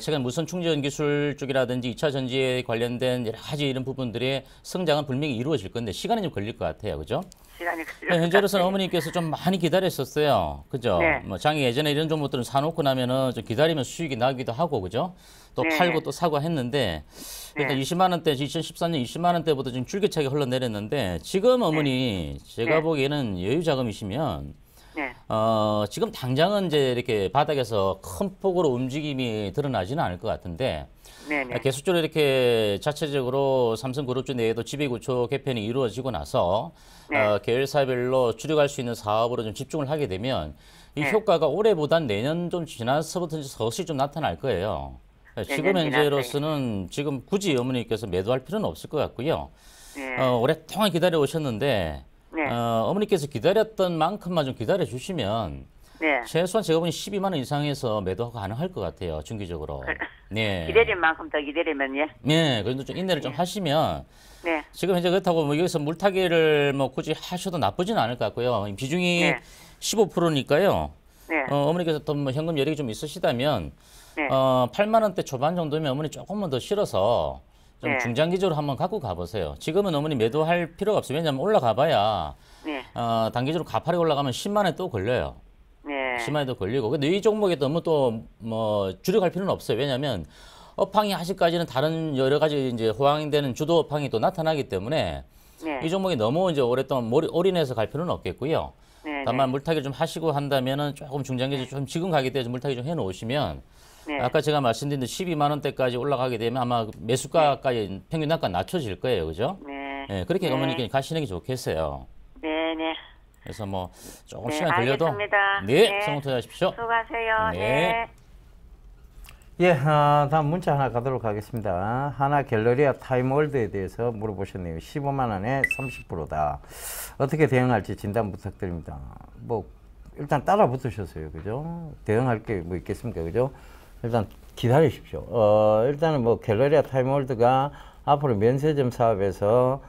최근 무선 충전 기술 쪽이라든지 2차 전지에 관련된 여러 가지 이런 부분들의 성장은 분명히 이루어질 건데 시간이 좀 걸릴 것 같아요. 그죠? 시간이 걸릴 현재로서는 것 같아요. 어머니께서 좀 많이 기다렸었어요. 그죠? 네. 뭐 장이 예전에 이런 종목들은 사놓고 나면은 좀 기다리면 수익이 나기도 하고, 그죠? 또 네. 팔고 또 사고 했는데, 일단 네. 20만 원대, 2014년 20만 원대부터 지금 줄기차게 흘러내렸는데, 지금 어머니, 제가 네. 보기에는 여유 자금이시면, 네. 지금 당장은 이제 이렇게 바닥에서 큰 폭으로 움직임이 드러나지는 않을 것 같은데, 네네. 계속적으로 이렇게 자체적으로 삼성그룹주 내에도 지배구조 개편이 이루어지고 나서 네. 계열사별로 추력할 수 있는 사업으로 좀 집중을 하게 되면 이 네. 효과가 올해보단 내년 좀 지나서부터 서서히 좀 나타날 거예요. 지금 내년 현재로서는 지금 굳이 어머니께서 매도할 필요는 없을 것 같고요. 네. 오랫동안 기다려 오셨는데 네. 어머니께서 기다렸던 만큼만 좀 기다려 주시면 네. 최소한 제가 보니 12만 원 이상에서 매도가 가능할 것 같아요. 중기적으로. 네. 기다릴 만큼 더 기다리면 예. 네, 그래도 좀 인내를 좀 하시면 네. 지금 현재 그렇다고 뭐 여기서 물타기를 뭐 굳이 하셔도 나쁘지는 않을 것 같고요. 비중이 네. 15%니까요. 네. 어머니께서 또 뭐 현금 여력이 좀 있으시다면 네. 8만 원대 초반 정도면 어머니 조금만 더 실어서 좀 네. 중장기적으로 한번 갖고 가보세요. 지금은 어머니 매도할 필요가 없어요. 왜냐하면 올라가봐야 네. 단기적으로 가파르게 올라가면 10만 원에 또 걸려요. 네. 10만 원도 걸리고. 근데 이 종목에 너무 또 뭐 주력할 필요는 없어요. 왜냐하면 업황이 아직까지는 다른 여러 가지 이제 호황되는 주도 업황이 또 나타나기 때문에 네. 이 종목이 너무 이제 오랫동안 올인해서 갈 필요는 없겠고요. 네. 다만 물타기 좀 하시고 한다면은 조금 중장기적으로 좀 지금 가게 돼서 물타기 좀 해놓으시면 네. 아까 제가 말씀드린 12만 원대까지 올라가게 되면 아마 매수가까지 평균 단가 낮춰질 거예요, 그죠? 네. 네, 그렇게 네. 어머니께 가시는 게 좋겠어요. 네. 네. 그래서 뭐 조금 네, 시간 걸려도 알겠습니다. 네, 네. 성공 투자하십시오. 수고하세요. 네. 네. 예, 다음 문자 하나 가도록 하겠습니다. 하나 갤러리아 타임월드에 대해서 물어보셨네요. 15만 원에 30%다. 어떻게 대응할지 진단 부탁드립니다. 뭐 일단 따라 붙으셨어요, 그죠? 대응할 게 뭐 있겠습니까, 그죠? 일단 기다리십시오. 일단은 뭐 갤러리아 타임월드가 앞으로 면세점 사업에서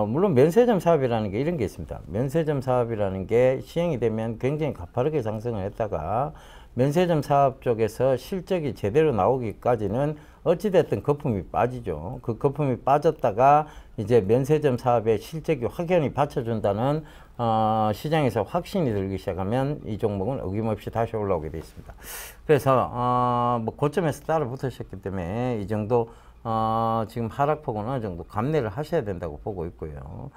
물론 면세점 사업이라는 게 이런 게 있습니다. 면세점 사업이라는 게 시행이 되면 굉장히 가파르게 상승을 했다가 면세점 사업 쪽에서 실적이 제대로 나오기까지는 어찌됐든 거품이 빠지죠. 그 거품이 빠졌다가 이제 면세점 사업의 실적이 확연히 받쳐준다는 시장에서 확신이 들기 시작하면 이 종목은 어김없이 다시 올라오게 되어 있습니다. 그래서 뭐 고점에서 따라 붙으셨기 때문에 이 정도 지금 하락폭은 어느 정도 감내를 하셔야 된다고 보고 있고요.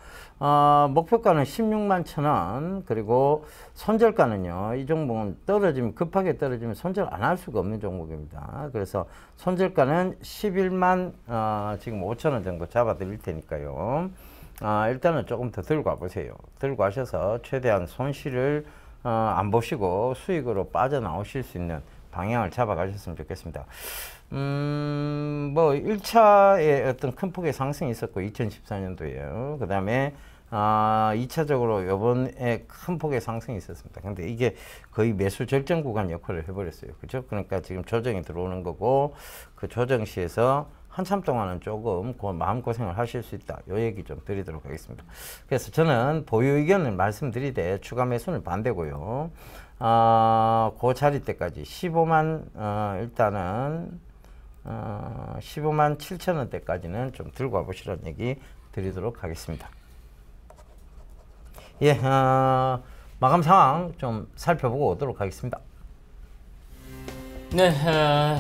목표가는 16만 1,000원, 그리고 손절가는요, 이 종목은 급하게 떨어지면 손절 안 할 수가 없는 종목입니다. 그래서 손절가는 11만 지금 5,000원 정도 잡아 드릴 테니까요. 일단은 조금 더 들고 와보세요. 들고 와셔서 최대한 손실을 안 보시고 수익으로 빠져나오실 수 있는 방향을 잡아가셨으면 좋겠습니다. 뭐 1차에 어떤 큰 폭의 상승이 있었고 2014년도에요. 그 다음에 2차적으로 요번에 큰 폭의 상승이 있었습니다. 근데 이게 거의 매수 절정 구간 역할을 해버렸어요. 그죠? 그러니까 지금 조정이 들어오는 거고, 그 조정 시에서 한참 동안은 조금 마음고생을 하실 수 있다. 요 얘기 좀 드리도록 하겠습니다. 그래서 저는 보유 의견을 말씀드리되 추가 매수는 반대고요. 그 자리 때까지 15만, 일단은 15만 7천 원대까지는 좀 들고 와보시라는 얘기 드리도록 하겠습니다. 예, 마감 상황 좀 살펴보고 오도록 하겠습니다. 네,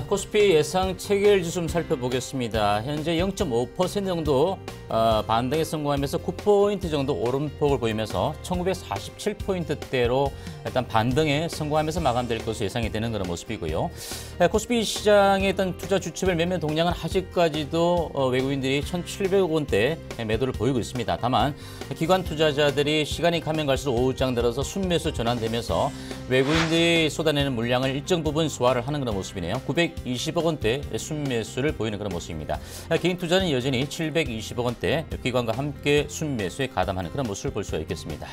코스피 예상 체결 지수 좀 살펴보겠습니다. 현재 0.5% 정도 반등에 성공하면서 9포인트 정도 오름폭을 보이면서 1947포인트대로 일단 반등에 성공하면서 마감될 것으로 예상이 되는 그런 모습이고요. 코스피 시장의 일단 투자 주체별 매매 동향은 아직까지도 외국인들이 1,700억 원대 매도를 보이고 있습니다. 다만 기관 투자자들이 시간이 가면 갈수록 오후장 들어서 순매수 전환되면서 외국인들이 쏟아내는 물량을 일정 부분 소화를 하는 그런 모습이네요. 920억 원대 순매수를 보이는 그런 모습입니다. 개인 투자는 여전히 720억 원대 기관과 함께 순매수에 가담하는 그런 모습을 볼 수가 있겠습니다.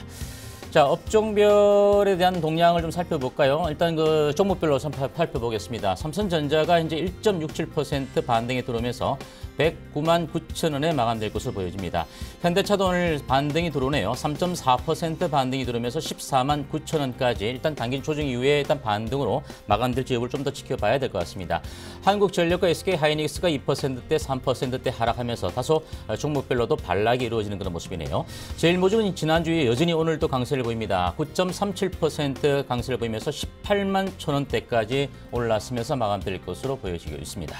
자, 업종별에 대한 동향을 좀 살펴볼까요? 일단 그 종목별로 살펴보겠습니다. 삼성전자가 현재 1.67% 반등에 들어오면서 109만 9천 원에 마감될 것으로 보여집니다. 현대차도 오늘 반등이 들어오네요. 3.4% 반등이 들어오면서 14만 9천 원까지 일단 단기 조정 이후에 일단 반등으로 마감될지 여부를 좀 더 지켜봐야 될 것 같습니다. 한국전력과 SK하이닉스가 2%대, 3%대 하락하면서 다소 종목별로도 반락이 이루어지는 그런 모습이네요. 제일모직은 지난주에 여전히 오늘도 강세를 보입니다. 9.37% 강세를 보이면서 18만 천 원대까지 올랐으면서 마감될 것으로 보여지고 있습니다.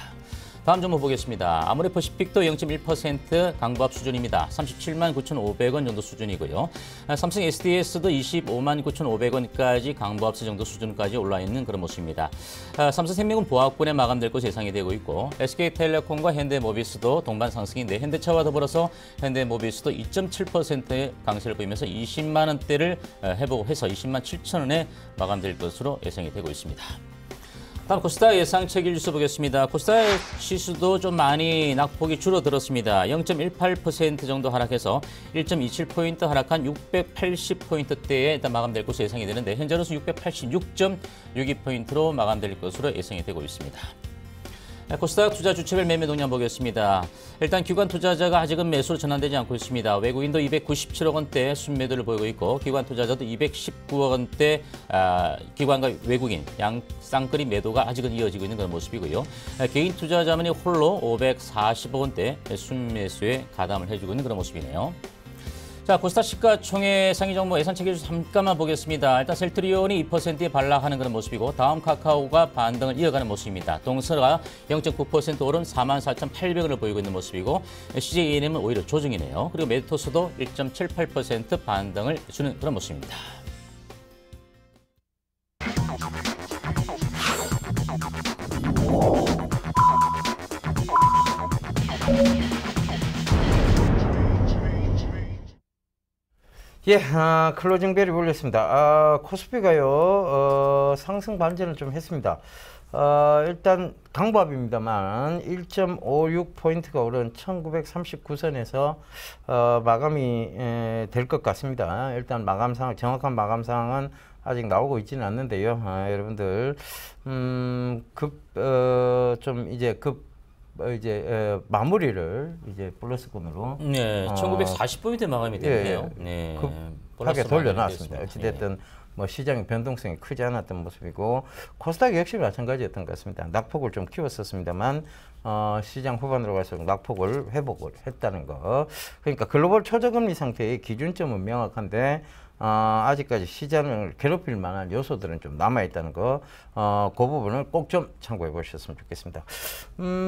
다음 종목 보겠습니다. 아모레퍼시픽도 0.1% 강보합 수준입니다. 37만 9,500원 정도 수준이고요. 삼성 SDS도 25만 9,500원까지 강보합 정도 수준까지 올라 있는 그런 모습입니다. 삼성생명은 보합권에 마감될 것으로 예상이 되고 있고, SK텔레콤과 현대모비스도 동반 상승인데 현대차와 더불어서 현대모비스도 2.7%의 강세를 보이면서 20만 원대를 회복해서 20만 7천 원에 마감될 것으로 예상이 되고 있습니다. 다음 코스닥 예상 체결 지수 보겠습니다. 코스닥 지수도 좀 많이 낙폭이 줄어들었습니다. 0.18% 정도 하락해서 1.27포인트 하락한 680포인트대에 일단 마감될 것으로 예상이 되는데 현재로서 686.62포인트로 마감될 것으로 예상이 되고 있습니다. 코스닥 투자 주체별 매매 동향 보겠습니다. 일단 기관 투자자가 아직은 매수로 전환되지 않고 있습니다. 외국인도 297억 원대 순매도를 보이고 있고, 기관 투자자도 219억 원대 기관과 외국인 양 쌍끌이 매도가 아직은 이어지고 있는 그런 모습이고요. 개인 투자자만이 홀로 540억 원대 순매수에 가담을 해주고 있는 그런 모습이네요. 자, 코스닥 시가총액 상위 종목 예상 체결 지수 잠깐만 보겠습니다. 일단 셀트리온이 2%에 반락하는 그런 모습이고, 다음 카카오가 반등을 이어가는 모습입니다. 동서가 0.9% 오른 44,800원을 보이고 있는 모습이고, CJENM은 오히려 조정이네요. 그리고 메디토스도 1.78% 반등을 주는 그런 모습입니다. 예, 클로징 벨이 울렸습니다. 코스피가요, 상승 반전을 좀 했습니다. 일단 강보합입니다만 1.56포인트가 오른 1939선에서 마감이 될 것 같습니다. 일단 마감 상황, 정확한 마감 상황은 아직 나오고 있지는 않는데요. 여러분들 마무리를 이제 플러스권으로 네, 1940포인트 마감이 됐네요. 예, 네, 급하게 돌려놨습니다. 어찌됐든 뭐 시장의 변동성이 크지 않았던 모습이고, 코스닥 역시 마찬가지였던 것 같습니다. 낙폭을 좀 키웠었습니다만 시장 후반으로 갈수록 낙폭을 회복을 했다는 거. 그러니까 글로벌 초저금리 상태의 기준점은 명확한데 아직까지 시장을 괴롭힐 만한 요소들은 좀 남아있다는 거, 그 부분을 꼭 좀 참고해 보셨으면 좋겠습니다.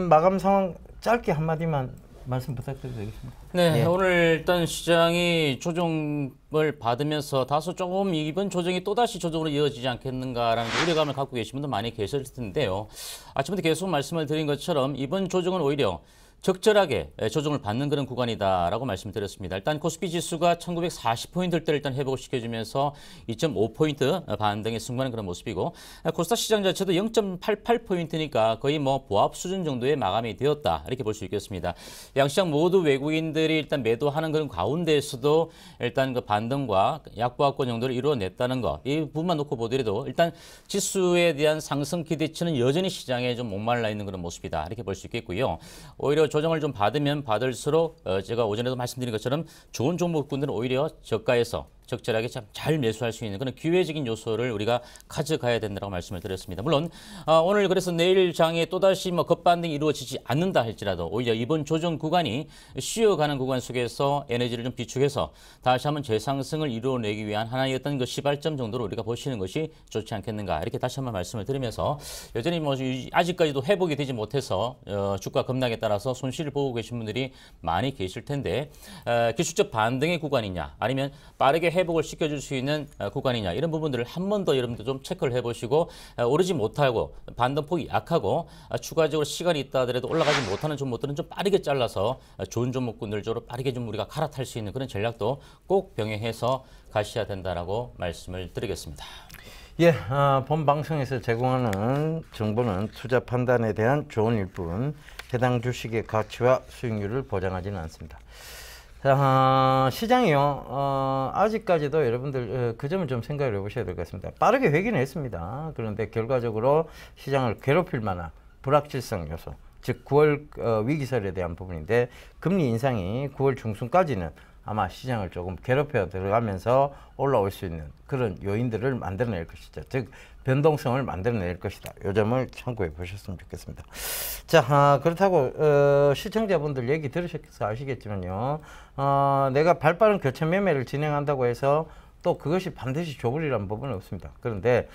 마감 상황 짧게 한마디만 말씀 부탁드리겠습니다. 네, 예. 오늘 일단 시장이 조정을 받으면서 다소 조금 이번 조정이 또다시 조정으로 이어지지 않겠는가라는 우려감을 갖고 계신 분도 많이 계실 텐데요. 아침부터 계속 말씀을 드린 것처럼 이번 조정은 오히려 적절하게 조정을 받는 그런 구간이다라고 말씀드렸습니다. 일단 코스피 지수가 1940포인트를 일단 회복을 시켜주면서 2.5포인트 반등에 승부하는 그런 모습이고 코스닥 시장 자체도 0.88포인트니까 거의 뭐 보합 수준 정도의 마감이 되었다 이렇게 볼 수 있겠습니다. 양시장 모두 외국인들이 일단 매도하는 그런 가운데에서도 일단 그 반등과 약보합권 정도를 이루어냈다는 거 이 부분만 놓고 보더라도 일단 지수에 대한 상승 기대치는 여전히 시장에 좀 목말라 있는 그런 모습이다 이렇게 볼 수 있겠고요. 오히려 조정을 좀 받으면 받을수록 제가 오전에도 말씀드린 것처럼 좋은 종목군들은 오히려 저가에서 적절하게 참 잘 매수할 수 있는 그런 기회적인 요소를 우리가 가져가야 된다고 말씀을 드렸습니다. 물론 오늘 그래서 내일 장에 또다시 뭐 급반등이 이루어지지 않는다 할지라도 오히려 이번 조정 구간이 쉬어가는 구간 속에서 에너지를 좀 비축해서 다시 한번 재상승을 이루어내기 위한 하나의 어떤 그 시발점 정도로 우리가 보시는 것이 좋지 않겠는가 이렇게 다시 한번 말씀을 드리면서 여전히 뭐 아직까지도 회복이 되지 못해서 주가 급락에 따라서 손실을 보고 계신 분들이 많이 계실 텐데 기술적 반등의 구간이냐 아니면 빠르게 회복을 시켜줄 수 있는 구간이냐 이런 부분들을 한 번 더 여러분들 좀 체크를 해보시고 오르지 못하고 반등폭이 약하고 추가적으로 시간이 있다 하더라도 올라가지 못하는 종목들은 좀 빠르게 잘라서 좋은 종목군들 쪽으로 빠르게 좀 우리가 갈아탈 수 있는 그런 전략도 꼭 병행해서 가셔야 된다라고 말씀을 드리겠습니다. 예, 본 방송에서 제공하는 정보는 투자 판단에 대한 조언일 뿐 해당 주식의 가치와 수익률을 보장하지는 않습니다. 시장이요. 아직까지도 여러분들 그 점을 좀 생각을 해보셔야 될 것 같습니다. 빠르게 회귀는 했습니다. 그런데 결과적으로 시장을 괴롭힐 만한 불확실성 요소, 즉 9월 위기설에 대한 부분인데 금리 인상이 9월 중순까지는 아마 시장을 조금 괴롭혀 들어가면서 올라올 수 있는 그런 요인들을 만들어낼 것이죠. 즉 변동성을 만들어낼 것이다. 이 점을 참고해 보셨으면 좋겠습니다. 자, 그렇다고 시청자분들 얘기 들으셔서 아시겠지만요. 내가 발빠른 교체 매매를 진행한다고 해서 또 그것이 반드시 조불이라는 부분은 없습니다. 그런데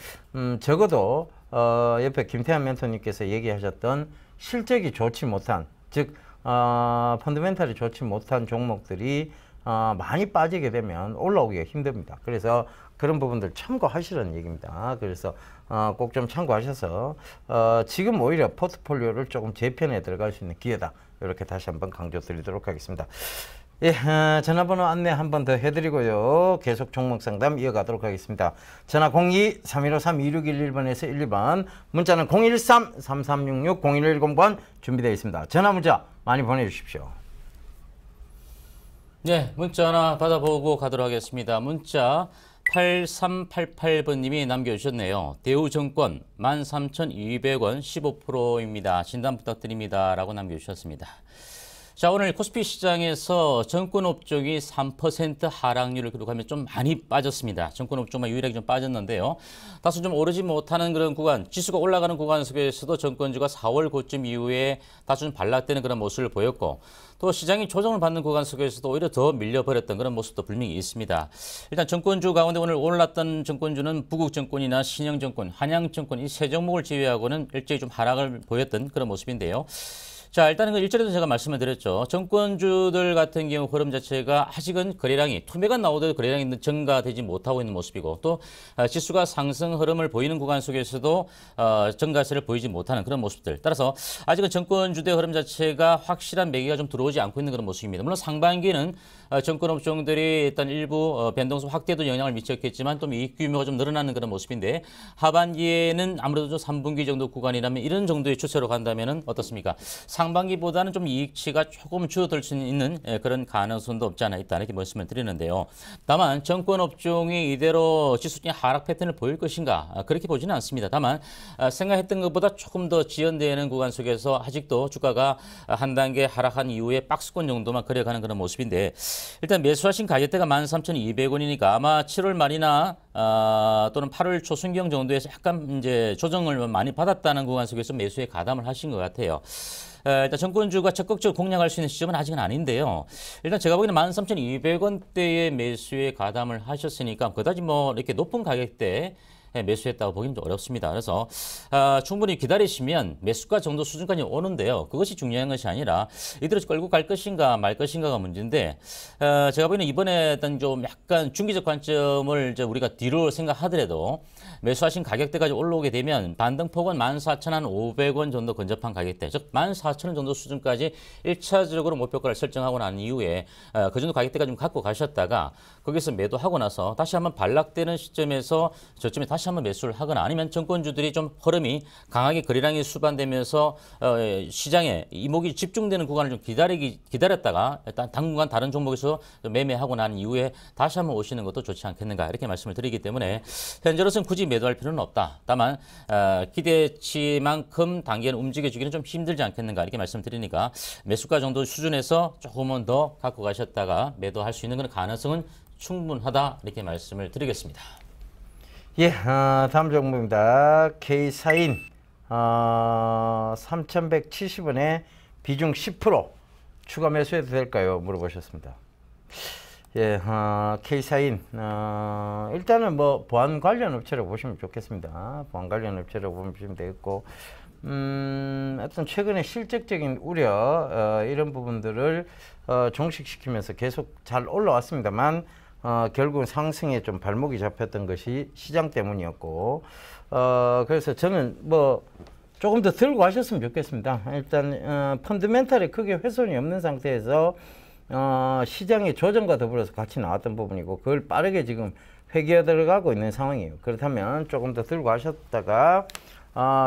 적어도 옆에 김태환 멘토님께서 얘기하셨던 실적이 좋지 못한, 즉 펀더멘탈이 좋지 못한 종목들이 많이 빠지게 되면 올라오기가 힘듭니다. 그래서 그런 부분들 참고하시라는 얘기입니다. 그래서 꼭 좀 참고하셔서 지금 오히려 포트폴리오를 조금 재편에 들어갈 수 있는 기회다. 이렇게 다시 한번 강조드리도록 하겠습니다. 예, 전화번호 안내 한 번 더 해드리고요. 계속 종목 상담 이어가도록 하겠습니다. 전화 02-3153-2611번에서 12번, 문자는 013-3366-0110번 준비되어 있습니다. 전화 문자 많이 보내주십시오. 네, 문자 하나 받아보고 가도록 하겠습니다. 문자 8388번님이 남겨주셨네요. 대우증권 13,200원 15%입니다. 진단 부탁드립니다. 라고 남겨주셨습니다. 자, 오늘 코스피 시장에서 증권업종이 3% 하락률을 기록하며 좀 많이 빠졌습니다. 증권업종만 유일하게 좀 빠졌는데요. 다소 좀 오르지 못하는 그런 구간, 지수가 올라가는 구간 속에서도 증권주가 4월 고점 이후에 다소 좀 반락되는 그런 모습을 보였고, 또 시장이 조정을 받는 구간 속에서도 오히려 더 밀려버렸던 그런 모습도 분명히 있습니다. 일단 증권주 가운데 오늘 올랐던 증권주는 부국증권이나 신영증권, 한양증권 이 세 종목을 제외하고는 일제히 좀 하락을 보였던 그런 모습인데요. 자, 일단은 그 일전에도 제가 말씀을 드렸죠. 증권주들 같은 경우 흐름 자체가 아직은 거래량이 투매가 나오더라도 거래량이 증가되지 못하고 있는 모습이고, 또 지수가 상승 흐름을 보이는 구간 속에서도 증가세를 보이지 못하는 그런 모습들. 따라서 아직은 증권주의 흐름 자체가 확실한 매기가 좀 들어오지 않고 있는 그런 모습입니다. 물론 상반기에는 증권업종들이 일단 일부 변동성 확대도 영향을 미쳤겠지만 또 이익 규모가 좀 늘어나는 그런 모습인데, 하반기에는 아무래도 좀 3분기 정도 구간이라면 이런 정도의 추세로 간다면은 어떻습니까? 상반기보다는 좀 이익치가 조금 줄어들 수 있는 그런 가능성도 없지 않아 있다 이렇게 말씀을 드리는데요. 다만 증권업종이 이대로 지수적인 하락 패턴을 보일 것인가 그렇게 보지는 않습니다. 다만 생각했던 것보다 조금 더 지연되는 구간 속에서 아직도 주가가 한 단계 하락한 이후에 박스권 정도만 그려가는 그런 모습인데, 일단 매수하신 가격대가 13,200원이니까 아마 7월 말이나 또는 8월 초순경 정도에서 약간 이제 조정을 많이 받았다는 구간 속에서 매수에 가담을 하신 것 같아요. 일단 증권주가 적극적으로 공략할 수 있는 시점은 아직은 아닌데요. 일단 제가 보기에는 13,200원대의 매수에 가담을 하셨으니까 그다지 뭐 이렇게 높은 가격대 매수했다고 보기는 좀 어렵습니다. 그래서 충분히 기다리시면 매수가 정도 수준까지 오는데요. 그것이 중요한 것이 아니라 이대로 끌고 갈 것인가 말 것인가가 문제인데 제가 보기에는 이번에 어떤 좀 약간 중기적 관점을 이제 우리가 뒤로 생각하더라도 매수하신 가격대까지 올라오게 되면 반등폭은 14,500원 정도 근접한 가격대, 즉 14,000원 정도 수준까지 1차적으로 목표가를 설정하고 난 이후에 그 정도 가격대까지 좀 갖고 가셨다가 거기서 매도하고 나서 다시 한번 반락되는 시점에서 저점에 다시 한번 매수를 하거나 아니면 정권주들이 좀 흐름이 강하게 거래량이 수반되면서 시장에 이목이 집중되는 구간을 좀 기다렸다가 일단 당분간 다른 종목에서 매매하고 난 이후에 다시 한번 오시는 것도 좋지 않겠는가 이렇게 말씀을 드리기 때문에 현재로서는 굳이 매도할 필요는 없다. 다만 기대치만큼 단계는 움직여주기는 좀 힘들지 않겠는가 이렇게 말씀드리니까 매수가 정도 수준에서 조금은 더 갖고 가셨다가 매도할 수 있는 그런 가능성은 충분하다 이렇게 말씀을 드리겠습니다. 예, 다음 종목입니다. K사인 3,170원에 비중 10% 추가 매수해도 될까요? 물어보셨습니다. 예, K사인 일단은 뭐 보안 관련 업체라고 보시면 좋겠습니다. 보안 관련 업체라고 보시면 되겠고 어떤 최근에 실적적인 우려 이런 부분들을 종식시키면서 계속 잘 올라왔습니다만 결국은 상승에 좀 발목이 잡혔던 것이 시장 때문이었고 그래서 저는 뭐 조금 더 들고 하셨으면 좋겠습니다. 일단 펀드멘탈에 크게 훼손이 없는 상태에서 시장의 조정과 더불어서 같이 나왔던 부분이고 그걸 빠르게 지금 회귀해 들어가고 있는 상황이에요. 그렇다면 조금 더 들고 하셨다가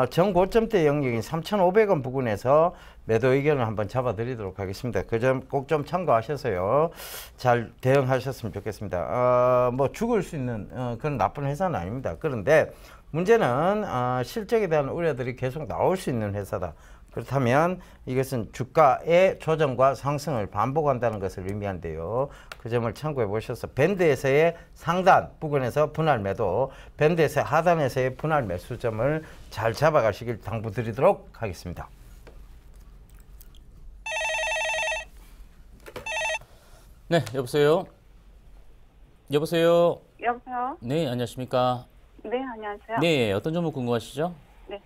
정고점대 영역인 3,500원 부근에서 매도 의견을 한번 잡아드리도록 하겠습니다. 그 점 꼭 좀 참고하셔서요. 잘 대응하셨으면 좋겠습니다. 뭐 죽을 수 있는 그런 나쁜 회사는 아닙니다. 그런데 문제는 실적에 대한 우려들이 계속 나올 수 있는 회사다. 그렇다면 이것은 주가의 조정과 상승을 반복한다는 것을 의미한데요. 그 점을 참고해 보셔서 밴드에서의 상단 부근에서 분할 매도, 밴드에서의 하단에서의 분할 매수점을 잘 잡아가시길 당부드리도록 하겠습니다. 네, 여보세요. 여보세요. 여보세요? 네, 안녕하십니까. 네, 안녕하세요. 네, 어떤 종목 궁금하시죠? 네,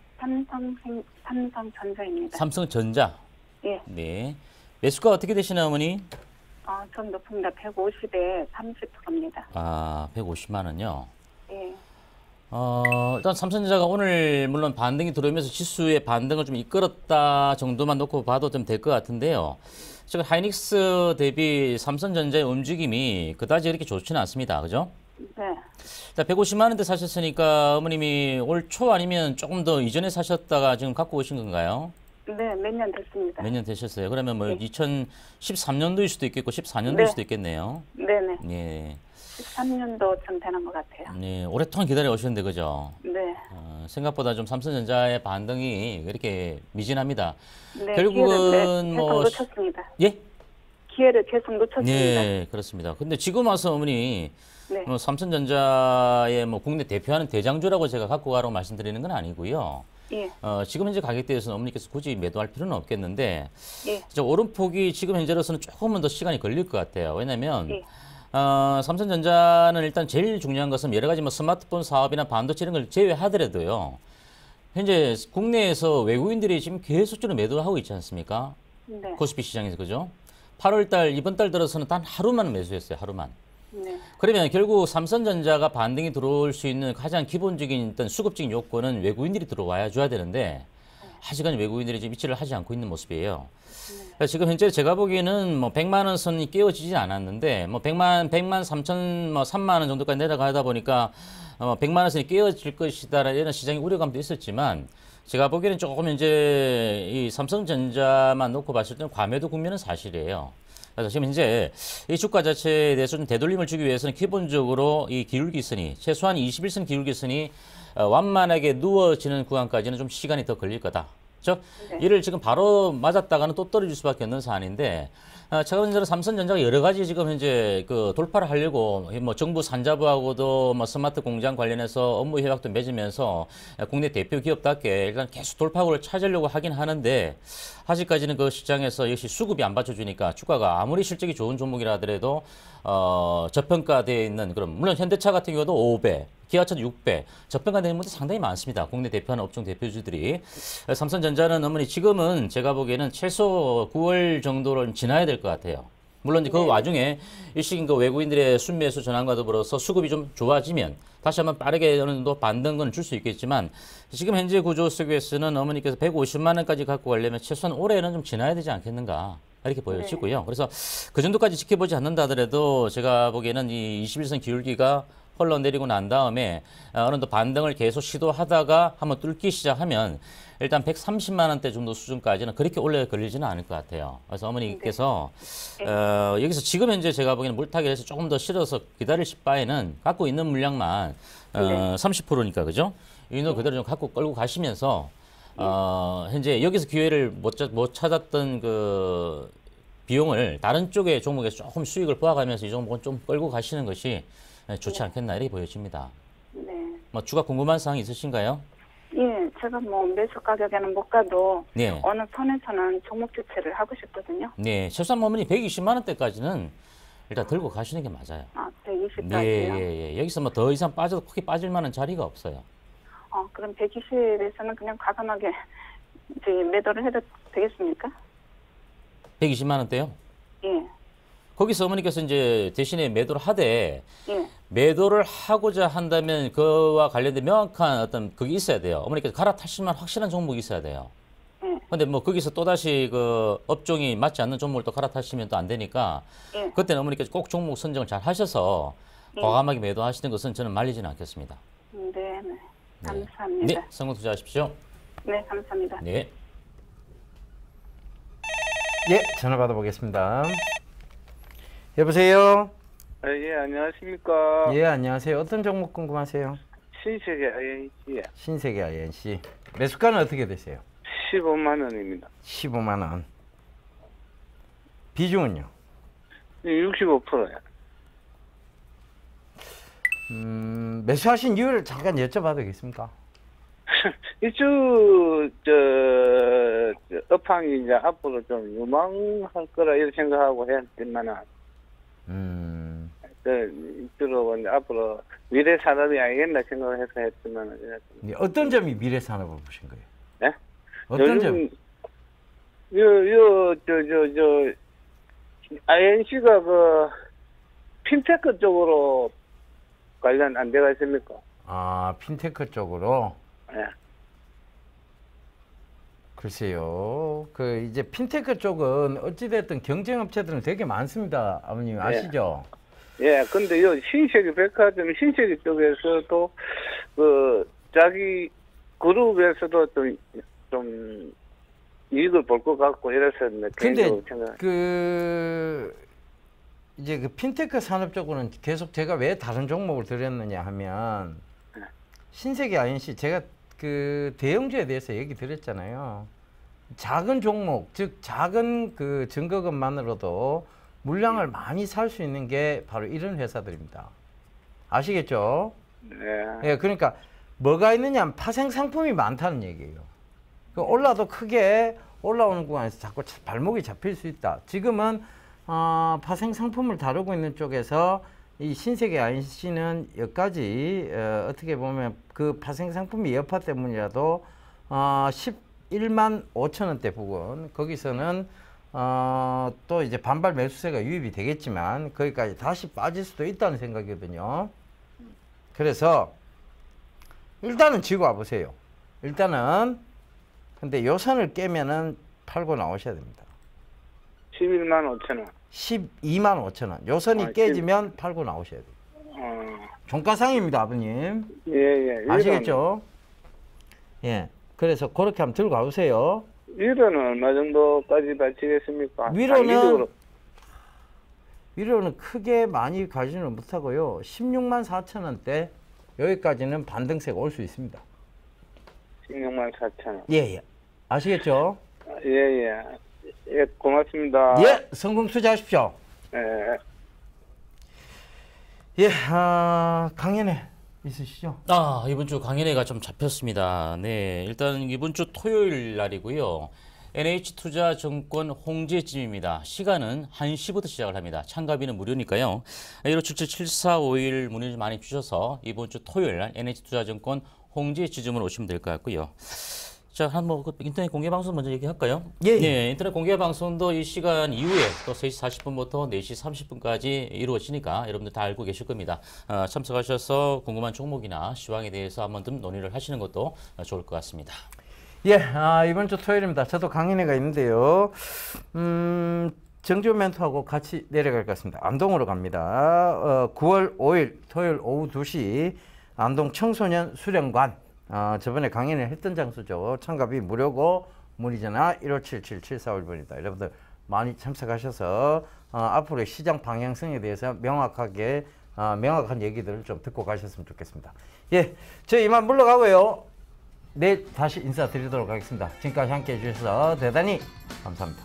삼성전자입니다. 삼성전자. 예. 네. 매수가 어떻게 되시나 어머니? 좀 높습니다. 150에 30%입니다. 150만 원요. 예. 일단 삼성전자가 오늘 물론 반등이 들어오면서 지수의 반등을 좀 이끌었다 정도만 놓고 봐도 좀 될 것 같은데요. 지금 하이닉스 대비 삼성전자의 움직임이 그다지 그렇게 좋지는 않습니다. 그죠? 네. 자, 150만 원대 사셨으니까 어머님이 올 초 아니면 조금 더 이전에 사셨다가 지금 갖고 오신 건가요? 네, 몇 년 됐습니다. 몇 년 되셨어요? 그러면 뭐 네. 2013년도일 수도 있겠고 14년도일 네. 수도 있겠네요. 네네. 예. 13년도쯤 되는 것 같아요. 네, 오랫동안 기다려 오셨는데 그죠? 네. 생각보다 좀 삼성전자의 반등이 이렇게 미진합니다. 네, 결국은 기회를 뭐 계속 놓쳤습니다. 예? 기회를 계속 놓쳤습니다. 네, 그렇습니다. 근데 지금 와서 어머니 네. 뭐 삼성전자의 뭐 국내 대표하는 대장주라고 제가 갖고 가라고 말씀드리는 건 아니고요. 예. 지금 현재 가격대에서는 어머니께서 굳이 매도할 필요는 없겠는데 예. 저 오름폭이 지금 현재로서는 조금은 더 시간이 걸릴 것 같아요. 왜냐하면 예. 삼성전자는 일단 제일 중요한 것은 여러 가지 뭐 스마트폰 사업이나 반도체 이런 걸 제외하더라도요. 현재 국내에서 외국인들이 지금 계속적으로 매도하고 있지 않습니까? 네. 코스피 시장에서 그죠? 8월달 이번 달 들어서는 단 하루만 매수했어요. 하루만. 네. 그러면 결국 삼성전자가 반등이 들어올 수 있는 가장 기본적인 어떤 수급적인 요건은 외국인들이 들어와야 줘야 되는데 아직은 외국인들이 지금 이치를 하지 않고 있는 모습이에요. 그래서 지금 현재 제가 보기에는 뭐 100만 원 선이 깨어지지 않았는데 뭐 100만 3천 뭐 3만 원 정도까지 내려가다 보니까 100만 원 선이 깨어질 것이다라는 시장의 우려감도 있었지만 제가 보기에는 조금 이제 이 삼성전자만 놓고 봤을 때는 과매도 국면은 사실이에요. 그래서 지금 현재 이 주가 자체에 대해서 좀 되돌림을 주기 위해서는 기본적으로 이 기울기선이 최소한 21선 기울기선이 완만하게 누워지는 구간까지는 좀 시간이 더 걸릴 거다. 그렇죠? 네. 이를 지금 바로 맞았다가는 또 떨어질 수밖에 없는 사안인데 차관전자 삼성전자가 여러 가지 지금 현재 그 돌파를 하려고 뭐 정부 산자부하고도 뭐 스마트 공장 관련해서 업무 협약도 맺으면서 국내 대표 기업답게 일단 계속 돌파구를 찾으려고 하긴 하는데 아직까지는 그 시장에서 역시 수급이 안 받쳐주니까 주가가 아무리 실적이 좋은 종목이라 하더라도 저평가되어 있는 그런 물론 현대차 같은 경우도 5배, 기아차도 6배 저평가되는 분들이 상당히 많습니다. 국내 대표하는 업종 대표주들이. 삼성전자는 어머니 지금은 제가 보기에는 최소 9월 정도는 지나야 될 것 같아요. 물론 그 와중에 일시적인 그 외국인들의 순매수 전환과 더불어서 수급이 좀 좋아지면 다시 한번 빠르게 어느 정도 반등은 줄 수 있겠지만 지금 현재 구조 속에서는 어머니께서 150만 원까지 갖고 가려면 최소한 올해는 좀 지나야 되지 않겠는가 이렇게 보여지고요. 그래서 그 정도까지 지켜보지 않는다 하더라도 제가 보기에는 이 21선 기울기가 흘러내리고 난 다음에 어느 정도 반등을 계속 시도하다가 한번 뚫기 시작하면 일단 130만 원대 정도 수준까지는 그렇게 오래 걸리지는 않을 것 같아요. 그래서 어머니께서 여기서 지금 현재 제가 보기에는 물타기를 해서 조금 더 실어서 기다리실 바에는 갖고 있는 물량만 30%니까 그죠? 이 정도 그대로 좀 갖고 끌고 가시면서 현재 여기서 기회를 못 찾았던 그 비용을 다른 쪽의 종목에서 조금 수익을 보아가면서 이 종목은 좀 끌고 가시는 것이 좋지 않겠나 이렇게 보여집니다. 네. 뭐 추가 궁금한 사항 있으신가요? 예, 제가 뭐 매수 가격에는 못 가도 네. 어느 선에서는 종목 교체를 하고 싶거든요. 네, 최소한 어머니 120만 원대까지는 일단 들고 가시는 게 맞아요. 아, 120까지요? 네, 여기서 뭐 더 이상 빠져도 크게 빠질 만한 자리가 없어요. 그럼 120에서는 그냥 과감하게 이제 매도를 해도 되겠습니까? 120만 원대요? 예, 거기서 어머니께서 이제 대신에 매도를 하되 예. 매도를 하고자 한다면 그와 관련된 명확한 어떤 그게 있어야 돼요. 어머니께서 갈아타실 만한 확실한 종목이 있어야 돼요. 예. 근데 뭐 거기서 또다시 그 업종이 맞지 않는 종목을 또 갈아타시면 또 안 되니까 예. 그때는 어머니께서 꼭 종목 선정을 잘 하셔서 과감하게 매도하시는 것은 저는 말리지는 않겠습니다. 네, 네. 네. 감사합니다. 네, 성공 투자하십시오. 네, 감사합니다. 네. 예, 전화 받아보겠습니다. 여보세요. 예, 안녕하십니까. 예, 안녕하세요. 어떤 종목 궁금하세요? 신세계 INC 신세계 INC. 매수가는 어떻게 되세요? 15만 원입니다. 15만 원. 비중은요? 65%요. 매수하신 이유를 잠깐 여쭤봐도 되겠습니까? 이주 업황이 이제 앞으로 좀 유망할 거라 이렇게 생각하고 했지만은 이주로 이제 앞으로 미래 산업이 아니겠나 생각을 해서 했지만은 어떤 점이 미래 산업을 보신 거예요? 네? 어떤 점? INC가 그 핀테크 쪽으로 관련 안 돼가 있습니까? 아, 핀테크 쪽으로. 예. 글쎄요. 그 이제 핀테크 쪽은 어찌됐든 경쟁업체들은 되게 많습니다. 아버님 아시죠? 예, 근데 요 신세계 백화점 신세계 쪽에서도 그 자기 그룹에서도 좀 이익을 볼 것 같고 이래서 근데 생각. 그 이제 그 핀테크 산업 쪽으로는 계속 제가 왜 다른 종목을 드렸느냐 하면 신세계 INC 제가 그 대형주에 대해서 얘기 드렸잖아요. 작은 종목, 즉 작은 그 증거금만으로도 물량을 많이 살 수 있는 게 바로 이런 회사들입니다. 아시겠죠? 네. 예, 그러니까 뭐가 있느냐 하면 파생 상품이 많다는 얘기예요. 그 올라도 크게 올라오는 구간에서 자꾸 발목이 잡힐 수 있다. 지금은 파생 상품을 다루고 있는 쪽에서 이 신세계 INC는 여기까지 어떻게 보면 그 파생 상품이 여파 때문이라도 11만 5천 원대 부근 거기서는 또 이제 반발 매수세가 유입이 되겠지만 거기까지 다시 빠질 수도 있다는 생각이거든요. 그래서 일단은 지고 와보세요. 일단은 근데 요 선을 깨면은 팔고 나오셔야 됩니다. 11만 5천 원. 12만 5천 원. 요 선이 깨지면 팔고 나오셔야 돼요. 종가상입니다, 아버님. 예. 아시겠죠? 예. 그래서 그렇게 한번 들고 가보세요. 위로는 얼마 정도까지 받치겠습니까? 위로는 크게 많이 가지는 못하고요. 16만 4천 원대 여기까지는 반등세가 올 수 있습니다. 16만 4천 원. 예. 아시겠죠? 예. 예, 고맙습니다. 예, 성공 투자하십시오. 예. 예, 강연회 있으시죠? 이번 주 강연회가 좀 잡혔습니다. 네, 일단 이번 주 토요일 날이고요. NH투자증권 홍지찜입니다. 시간은 1시부터 시작을 합니다. 참가비는 무료니까요. 1577-7451 문의 좀 많이 주셔서 이번 주 토요일 날 NH투자증권 홍지찜으로 오시면 될 것 같고요. 자, 한번 인터넷 공개 방송 먼저 얘기할까요? 예. 네, 인터넷 공개 방송도 이 시간 이후에 또 3시 40분부터 4시 30분까지 이루어지니까 여러분들 다 알고 계실 겁니다. 참석하셔서 궁금한 종목이나 시황에 대해서 한번 좀 논의를 하시는 것도 좋을 것 같습니다. 예, 이번 주 토요일입니다. 저도 강연회가 있는데요. 정지훈 멘토하고 같이 내려갈 것 같습니다. 안동으로 갑니다. 9월 5일 토요일 오후 2시 안동 청소년 수련관. 저번에 강연을 했던 장소죠. 참가비 무료고 문의 전화 1577-7451번입니다. 여러분들 많이 참석하셔서 앞으로의 시장 방향성에 대해서 명확한 얘기들을 좀 듣고 가셨으면 좋겠습니다. 예, 저희 이만 물러가고요. 내일 다시 인사드리도록 하겠습니다. 지금까지 함께 해주셔서 대단히 감사합니다.